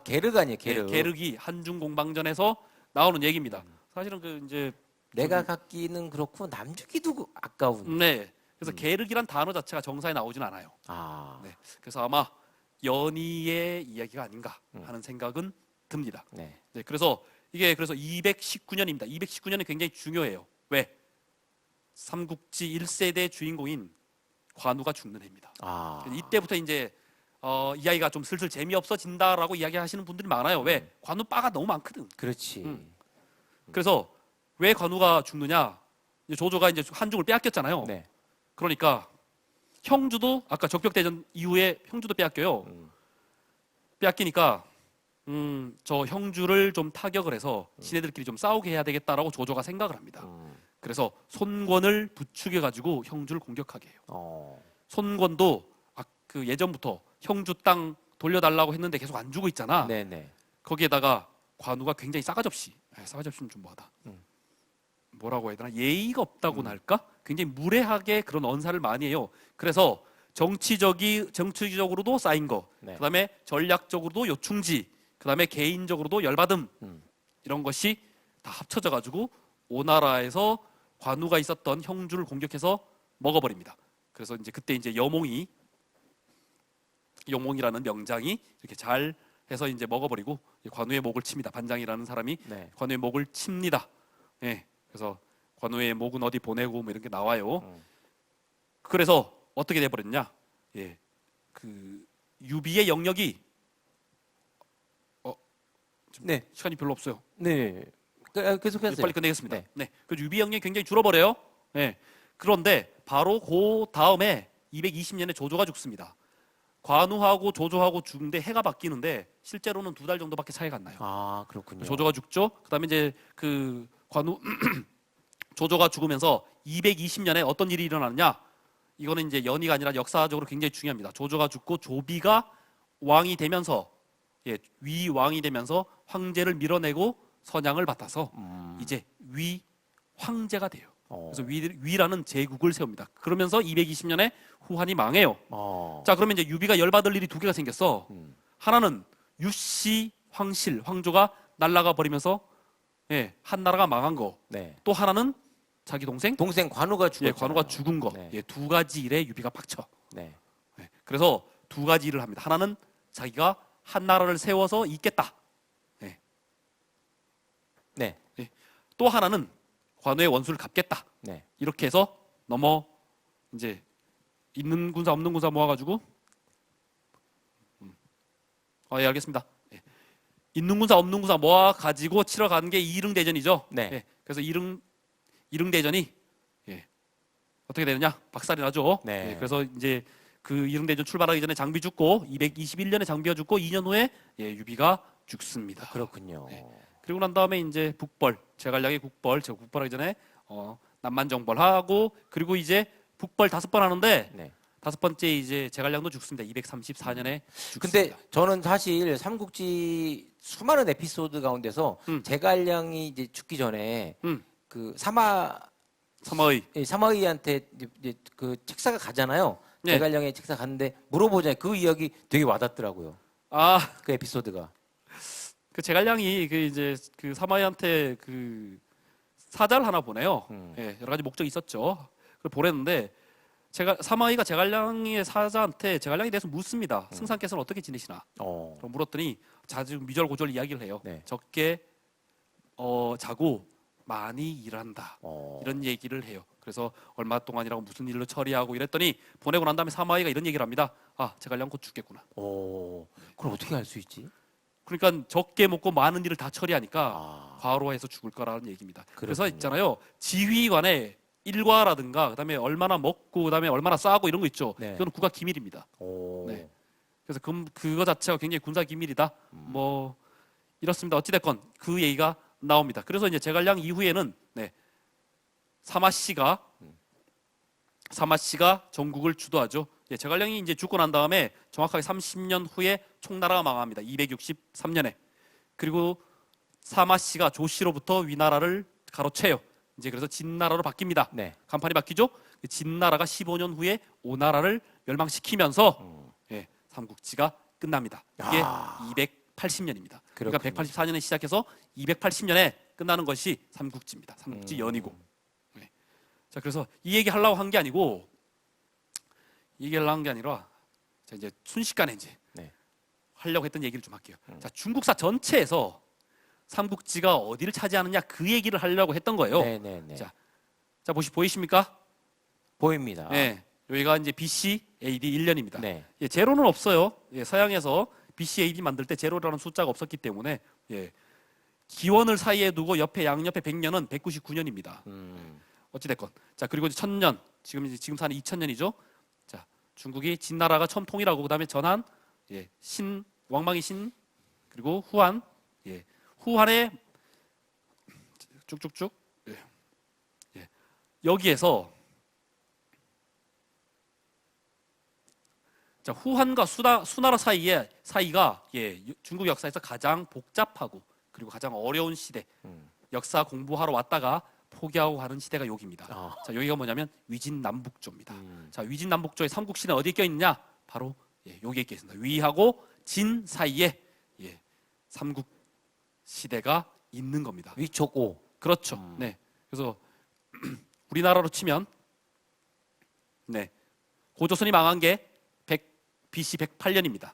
S1: 게르가 아니에요, 게르.
S2: 네, 게르기 한중 공방전에서 나오는 얘기입니다. 사실은 그 이제
S1: 내가 갖기는 그렇고 남주기도 아까운.
S2: 네. 그래서 게르기란 단어 자체가 정사에 나오진 않아요. 네. 그래서 아마 연희의 이야기가 아닌가 하는 생각은 듭니다.
S1: 네.
S2: 네. 그래서 이게 219년입니다. 219년이 굉장히 중요해요. 왜? 삼국지 1세대 주인공인 관우가 죽는 해입니다. 이때부터 이제 이야기가 좀 슬슬 재미없어진다라고 이야기하시는 분들이 많아요. 왜? 관우 빠가 너무 많거든.
S1: 그렇지.
S2: 그래서 왜 관우가 죽느냐? 이제 조조가 이제 한중을 빼앗겼잖아요.
S1: 네.
S2: 그러니까 형주도 아까 적벽대전 이후에 형주도 빼앗겨요. 빼앗기니까 저 형주를 좀 타격을 해서 지네들끼리 좀 싸우게 해야 되겠다라고 조조가 생각을 합니다. 그래서 손권을 부추겨 가지고 형주를 공격하게 해요.
S1: 어.
S2: 손권도 그 예전부터 형주 땅 돌려달라고 했는데 계속 안 주고 있잖아.
S1: 네네.
S2: 거기에다가 관우가 굉장히 싸가지 없이, 싸가지 없이는 좀 뭐하다. 뭐라고 해야 되나? 예의가 없다고나 할까? 굉장히 무례하게 그런 언사를 많이 해요. 그래서 정치적으로도 쌓인 거,
S1: 네.
S2: 그다음에 전략적으로도 요충지, 그다음에 개인적으로도 열받음, 이런 것이 다 합쳐져 가지고 오나라에서 관우가 있었던 형주를 공격해서 먹어버립니다. 그래서 이제 그때 이제 영몽이라는 명장이 이렇게 잘 해서 이제 먹어버리고 관우의 목을 칩니다. 반장이라는 사람이
S1: 네.
S2: 관우의 목을 칩니다. 예, 그래서 관우의 목은 어디 보내고 뭐 이런 게 나와요. 그래서 어떻게 돼버렸냐? 예, 그 유비의 영역이
S1: 네.
S2: 시간이 별로 없어요.
S1: 네. 계속하세요.
S2: 빨리 끝내겠습니다.
S1: 네.
S2: 네, 그 유비 영역이 굉장히 줄어버려요. 예, 그런데 바로 그 다음에 220년에 조조가 죽습니다. 관우하고 조조하고 죽는데 해가 바뀌는데 실제로는 2달 정도밖에 차이가 안 나요.
S1: 아, 그렇군요.
S2: 조조가 죽죠. 그다음에 이제 그 관우 조조가 죽으면서 220년에 어떤 일이 일어나느냐? 이거는 이제 연의가 아니라 역사적으로 굉장히 중요합니다. 조조가 죽고 조비가 왕이 되면서 위왕이 되면서 황제를 밀어내고 선양을 받아서 이제 위 황제가 돼요. 그래서 위라는 제국을 세웁니다. 그러면서 220년에 후한이 망해요. 자, 그러면 이제 유비가 열받을 일이 2개가 생겼어. 하나는 유씨 황실 황조가 날아가 버리면서 한나라가 망한 거.
S1: 네.
S2: 또 하나는 자기 동생
S1: 관우가 죽었잖아요.
S2: 관우가 죽은 거.
S1: 네.
S2: 2가지 일에 유비가 빡쳐.
S1: 네.
S2: 그래서 2가지 일을 합니다. 하나는 자기가 한나라를 세워서 잇겠다.
S1: 네.
S2: 또 하나는 관우의 원수를 갚겠다.
S1: 네.
S2: 이렇게 해서 이제 있는 군사 없는 군사 모아가지고 예, 알겠습니다. 있는 군사 없는 군사 모아가지고 치러 간 게 이릉대전이죠.
S1: 네.
S2: 그래서 이릉대전이 어떻게 되느냐? 박살이 나죠.
S1: 네.
S2: 그래서 이제 그 이릉대전 출발하기 전에 장비 죽고 221년에 장비가 죽고 2년 후에 유비가 죽습니다.
S1: 그렇군요.
S2: 그리고 난 다음에 이제 제갈량의 국벌하기 전에 남만정벌하고 그리고 이제 북벌 5번 하는데
S1: 네.
S2: 5번째 이제 제갈량도 죽습니다. 234년에 죽습니다.
S1: 근데 저는 사실 삼국지 수많은 에피소드 가운데서 제갈량이 이제 죽기 전에 그 사마의한테 이제 그 책사가 가잖아요.
S2: 네.
S1: 제갈량의 책사 갔는데 물어보잖아요. 그 이야기 되게 와닿더라고요. 그 에피소드가.
S2: 그 제갈량이 그 사마이한테 그 사자를 하나 보내요. 여러 가지 목적이 있었죠. 그걸 보냈는데 사마이가 제갈량의 사자한테 제갈량에 대해서 묻습니다. 승상께서는 어떻게 지내시나? 그럼 물었더니 자주 미절고절 이야기를 해요.
S1: 네.
S2: 적게 자고 많이 일한다. 이런 얘기를 해요. 그래서 얼마 동안이라고 무슨 일로 처리하고 이랬더니 보내고 난 다음에 사마이가 이런 얘기를 합니다. 제갈량 곧 죽겠구나.
S1: 그럼 어떻게 알 수 있지?
S2: 그러니까 적게 먹고 많은 일을 다 처리하니까 과로해서 죽을 거라는 얘기입니다. 그래서 있잖아요. 지휘관의 일과라든가 그다음에 얼마나 먹고 그다음에 얼마나 싸고 이런 거 있죠.
S1: 네.
S2: 이거는 국가 기밀입니다. 네. 그래서 그거 자체가 굉장히 군사 기밀이다. 뭐 이렇습니다. 어찌 됐건 그 얘기가 나옵니다. 그래서 이제 제갈량 이후에는 사마씨가 전국을 주도하죠. 제갈량이 이제 죽고 난 다음에 정확하게 30년 후에 총나라가 망합니다. 263년에. 그리고 사마씨가 조씨로부터 위나라를 가로채요. 이제 그래서 진나라로 바뀝니다.
S1: 네.
S2: 간판이 바뀌죠. 진나라가 15년 후에 오나라를 멸망시키면서 삼국지가 끝납니다. 이게 280년입니다. 그러니까 184년에 시작해서 280년에 끝나는 것이 삼국지입니다. 삼국지 연이고. 자, 그래서 이 얘기 하려고 한 게 아니고 얘기를 한 게 아니라 이제 순식간에 이제 하려고 했던 얘기를 좀 할게요. 자, 중국사 전체에서 삼국지가 어디를 차지하느냐 그 얘기를 하려고 했던 거예요.
S1: 네네네.
S2: 자, 보이십니까?
S1: 보입니다.
S2: 여기가 이제 BC AD 1년입니다.
S1: 네.
S2: 제로는 없어요. 서양에서 BC AD 만들 때 제로라는 숫자가 없었기 때문에 기원을 사이에 두고 양옆에 100년은 199년입니다. 어찌됐건. 자, 그리고 1000년, 지금 사는 2000년이죠. 자, 중국이 진나라가 처음 통일하고 그다음에 전한 왕망이 신 그리고 후한의 쭉쭉쭉 여기에서 자, 후한과 수나라 사이가 중국 역사에서 가장 복잡하고 그리고 가장 어려운 시대, 역사 공부하러 왔다가 포기하고 가는 시대가 여기입니다. 자, 여기가 뭐냐면 위진남북조입니다. 자, 위진남북조의 삼국시대는 어디에 껴 있느냐? 바로 여기에 껴 있습니다. 위하고 진 사이에 삼국 시대가 있는 겁니다.
S1: 위촉오.
S2: 그렇죠. 네. 그래서 우리나라로 치면 고조선이 망한 게 BC 108년입니다.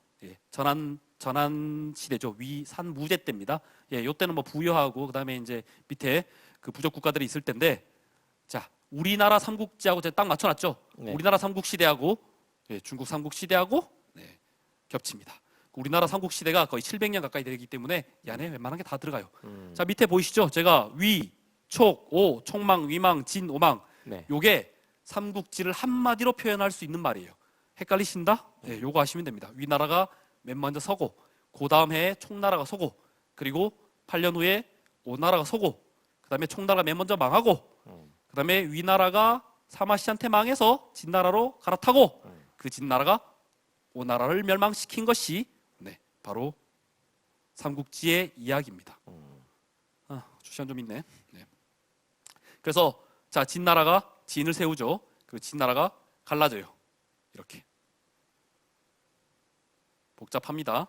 S2: 전한 시대죠. 위산무제 때입니다. 요때는 뭐 부여하고 그다음에 이제 밑에 그 부족 국가들이 있을 때인데, 자, 우리나라 삼국지하고 제가 딱 맞춰놨죠. 우리나라 삼국 시대하고 중국 삼국 시대하고 겹칩니다. 우리나라 삼국 시대가 거의 700년 가까이 되기 때문에 이 안에 웬만한 게 다 들어가요. 자, 밑에 보이시죠? 제가 위, 촉, 오, 촉망, 위망, 진, 오망. 요게 삼국지를 한마디로 표현할 수 있는 말이에요. 헷갈리신다? 요거 하시면 됩니다. 위나라가 맨 먼저 서고, 그 다음 해에 총나라가 서고, 그리고 8년 후에 오나라가 서고, 그 다음에 총나라가 맨 먼저 망하고, 그 다음에 위나라가 사마씨한테 망해서 진나라로 갈아타고, 그 진나라가 오나라를 멸망시킨 것이 바로 삼국지의 이야기입니다. 주시간 좀 있네. 그래서 자, 진나라가 진을 세우죠. 그 진나라가 갈라져요. 이렇게 복잡합니다.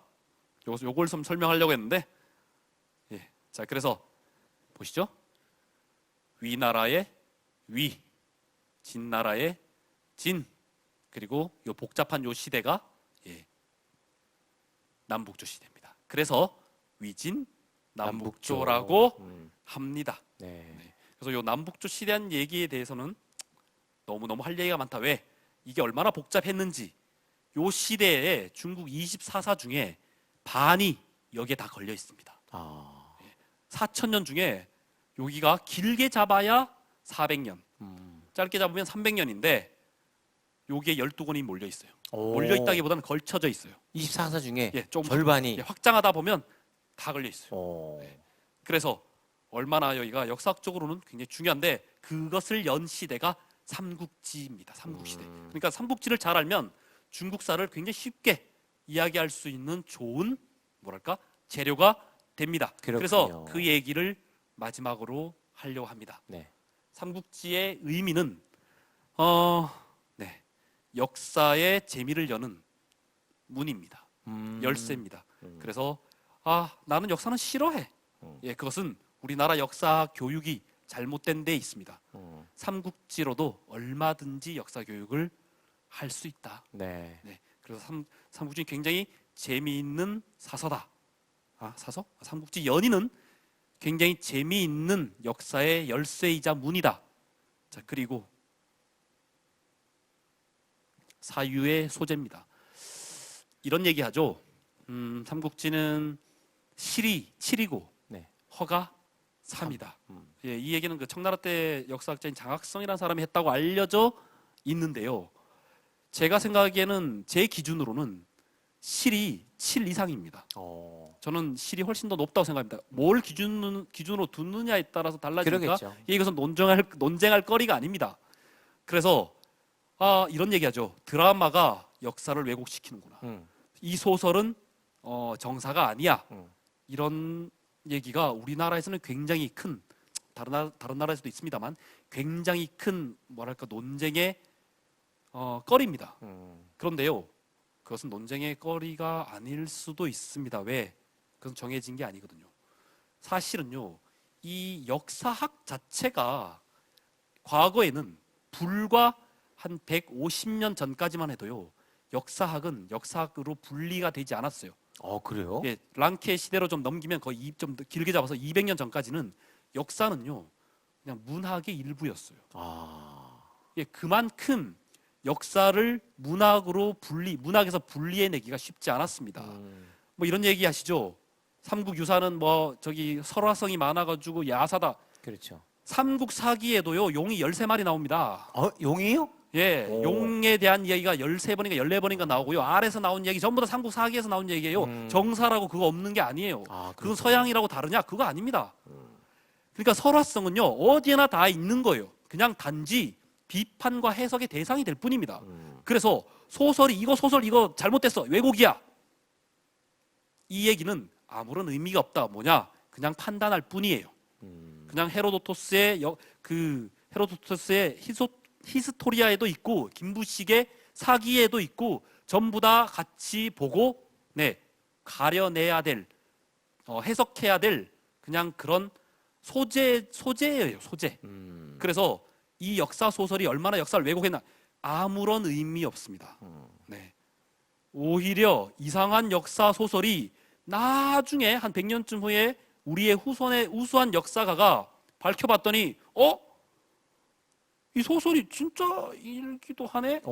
S2: 요걸 좀 설명하려고 했는데, 자, 그래서 보시죠. 위나라의 위, 진나라의 진, 그리고 요 복잡한 요 시대가 남북조 시대입니다. 그래서 위진 남북조라고 합니다. 그래서 요 남북조 시대한 얘기에 대해서는 너무너무 할 얘기가 많다. 왜? 이게 얼마나 복잡했는지. 요 시대에 중국 24사 중에 반이 여기에 다 걸려 있습니다. 4,000년 중에 여기가 길게 잡아야 400년, 짧게 잡으면 300년인데 여기에 12권이 몰려 있어요. 몰려 있다기보다는 걸쳐져 있어요.
S1: 24사 중에
S2: 좀
S1: 절반이
S2: 확장하다 보면 다 걸려 있어요. 그래서 얼마나 여기가 역사학적으로는 굉장히 중요한데, 그것을 연 시대가 삼국지입니다. 삼국시대. 그러니까 삼국지를 잘 알면 중국사를 굉장히 쉽게 이야기할 수 있는 좋은 재료가 됩니다.
S1: 그렇군요.
S2: 그래서 그 얘기를 마지막으로 하려고 합니다. 삼국지의 의미는 역사의 재미를 여는 문입니다. 열쇠입니다. 그래서 나는 역사는 싫어해. 그것은 우리나라 역사 교육이 잘못된 데 있습니다. 삼국지로도 얼마든지 역사 교육을 할 수 있다. 그래서 삼국지는 굉장히 재미있는 사서다. 사서? 삼국지 연의는 굉장히 재미있는 역사의 열쇠이자 문이다. 자, 그리고 사유의 소재입니다. 이런 얘기하죠. 삼국지는 실이 7이고 허가 3이다. 이 얘기는 그 청나라 때 역사학자인 장학성이라는 사람이 했다고 알려져 있는데요. 제가 생각하기에는 제 기준으로는 실이 7 이상입니다. 저는 실이 훨씬 더 높다고 생각합니다. 뭘 기준으로 두느냐에 따라서 달라지니까 이것은 논쟁할 거리가 아닙니다. 그래서 이런 얘기하죠. 드라마가 역사를 왜곡시키는구나. 이 소설은 정사가 아니야. 이런 얘기가 우리나라에서는 굉장히 큰, 다른 나라에서도 있습니다만 굉장히 큰 논쟁의 거리입니다. 그런데요, 그것은 논쟁의 거리가 아닐 수도 있습니다. 왜? 그것은 정해진 게 아니거든요. 사실은요, 이 역사학 자체가 과거에는 불과 한 150년 전까지만 해도요, 역사학은 역사학으로 분리가 되지 않았어요.
S1: 그래요?
S2: 랑케 시대로 좀 넘기면 거의 좀 길게 잡아서 200년 전까지는 역사는요, 그냥 문학의 일부였어요. 그만큼 역사를 문학에서 분리해내기가 쉽지 않았습니다. 뭐 이런 얘기 하시죠. 삼국 유사는 설화성이 많아가지고 야사다.
S1: 그렇죠.
S2: 삼국 사기에도요, 용이 13마리 나옵니다.
S1: 용이요?
S2: 용에 대한 이야기가 13번인가 14번인가 나오고요. 아래서 나온 얘기 전부 다 삼국 사기에서 나온 얘기예요. 정사라고 그거 없는 게 아니에요. 그건 서양이라고 다르냐? 그거 아닙니다. 그러니까 설화성은요, 어디에나 다 있는 거예요. 그냥 단지 비판과 해석의 대상이 될 뿐입니다. 그래서 소설이 이거 소설 이거 잘못됐어 왜곡이야 이 얘기는 아무런 의미가 없다. 뭐냐? 그냥 판단할 뿐이에요. 그냥 헤로도토스의 히스토리아에도 있고 김부식의 사기에도 있고 전부 다 같이 보고 가려내야 될 해석해야 될 그냥 그런 소재예요. 소재. 그래서 이 역사 소설이 얼마나 역사를 왜곡했나 아무런 의미 없습니다. 네. 오히려 이상한 역사 소설이 나중에 한 100년쯤 후에 우리의 후손의 우수한 역사가가 밝혀봤더니 이 소설이 진짜 일기도 하네?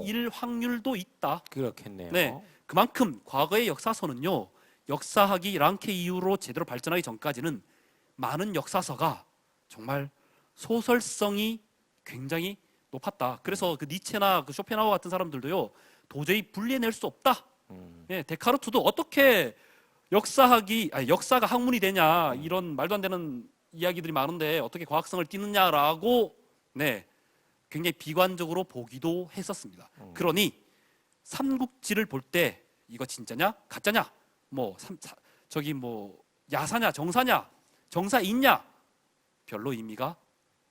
S2: 일 확률도 있다.
S1: 그렇겠네요.
S2: 네, 그만큼 과거의 역사서는요. 역사학이 랑케 이후로 제대로 발전하기 전까지는 많은 역사서가 정말 소설성이 굉장히 높았다. 그래서 그 니체나 그 쇼펜하우어 같은 사람들도요. 도저히 분리해낼 수 없다. 예, 데카르트도 어떻게 역사가 학문이 되냐 이런 말도 안 되는 이야기들이 많은데 어떻게 과학성을 띠느냐라고 굉장히 비관적으로 보기도 했었습니다. 그러니 삼국지를 볼 때 이거 진짜냐 가짜냐 저기 야사냐 정사냐 정사 있냐 별로 의미가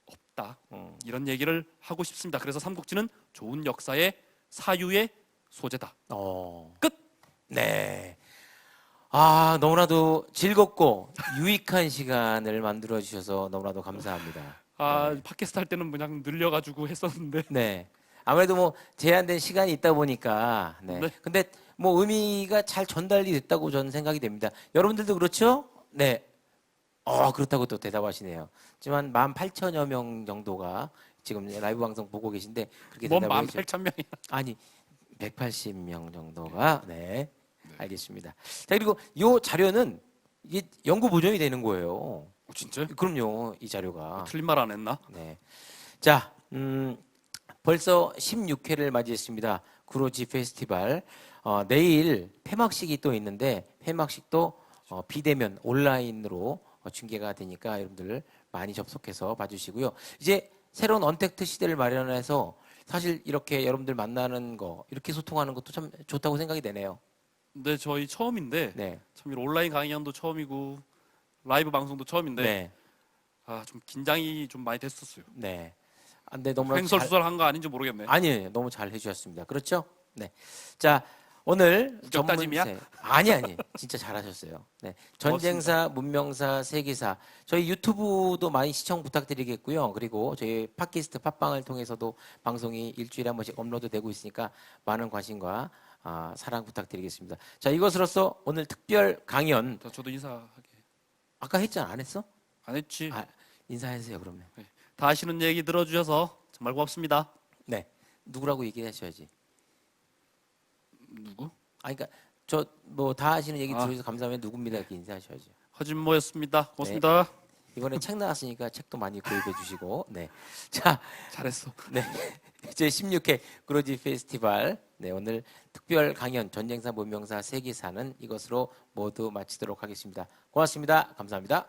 S2: 없다. 이런 얘기를 하고 싶습니다. 그래서 삼국지는 좋은 역사의 사유의 소재다. 끝.
S1: 네. 너무나도 즐겁고 유익한 시간을 만들어 주셔서 너무나도 감사합니다.
S2: 팟캐스트 할 때는 그냥 늘려가지고 했었는데.
S1: 네. 아무래도 제한된 시간이 있다 보니까
S2: 네.
S1: 근데 의미가 잘 전달이 됐다고 저는 생각이 됩니다. 여러분들도 그렇죠? 네. 그렇다고 또 대답하시네요. 하지만 18,000여 명 정도가 지금 라이브 방송 보고 계신데 그렇게
S2: 뭔
S1: 대답을
S2: 18,000명이야.
S1: 아니 180명 정도가 알겠습니다. 자, 그리고 이 자료는 이게 연구 보존이 되는 거예요.
S2: 진짜요?
S1: 그럼요. 이 자료가.
S2: 틀린 말 안 했나?
S1: 네. 자, 벌써 16회를 맞이했습니다. 구로지 페스티벌. 내일 폐막식이 또 있는데 폐막식도 비대면 온라인으로 중계가 되니까 여러분들 많이 접속해서 봐주시고요. 이제 새로운 언택트 시대를 마련해서 사실 이렇게 여러분들 만나는 거 이렇게 소통하는 것도 참 좋다고 생각이 되네요.
S2: 네, 저희 처음인데
S1: 네.
S2: 참 온라인 강연도 처음이고 라이브 방송도 처음인데
S1: 네.
S2: 좀 긴장이 좀 많이 됐었어요.
S1: 네. 근데 너무
S2: 횡설수설한 거 아닌지 모르겠네.
S1: 아니에요. 너무 잘 해주셨습니다. 그렇죠? 네. 자, 오늘
S2: 우격다짐이야?
S1: 아니. 진짜 잘하셨어요. 네. 전쟁사, 문명사, 세계사. 저희 유튜브도 많이 시청 부탁드리겠고요. 그리고 저희 팟캐스트 팟빵을 통해서도 방송이 일주일에 한 번씩 업로드되고 있으니까 많은 관심과 사랑 부탁드리겠습니다. 자, 이것으로써 오늘 특별 강연.
S2: 저도 인사하게.
S1: 아까 했잖아. 안 했어?
S2: 안 했지.
S1: 인사해주세요. 그러면.
S2: 다 아시는 얘기 들어주셔서 정말 고맙습니다.
S1: 네. 누구라고 얘기하셔야지.
S2: 누구?
S1: 그러니까 저 다 하시는 얘기 들어주셔서 감사하면 누굽니다 이렇게 인사하셔야죠.
S2: 허진모였습니다. 고맙습니다.
S1: 이번에 책 나왔으니까 책도 많이 구입해 주시고. 네. 자,
S2: 잘했어.
S1: 네. 제 16회 구로지 페스티벌. 네, 오늘 특별 강연 전쟁사 문명사 세계사는 이것으로 모두 마치도록 하겠습니다. 고맙습니다. 감사합니다.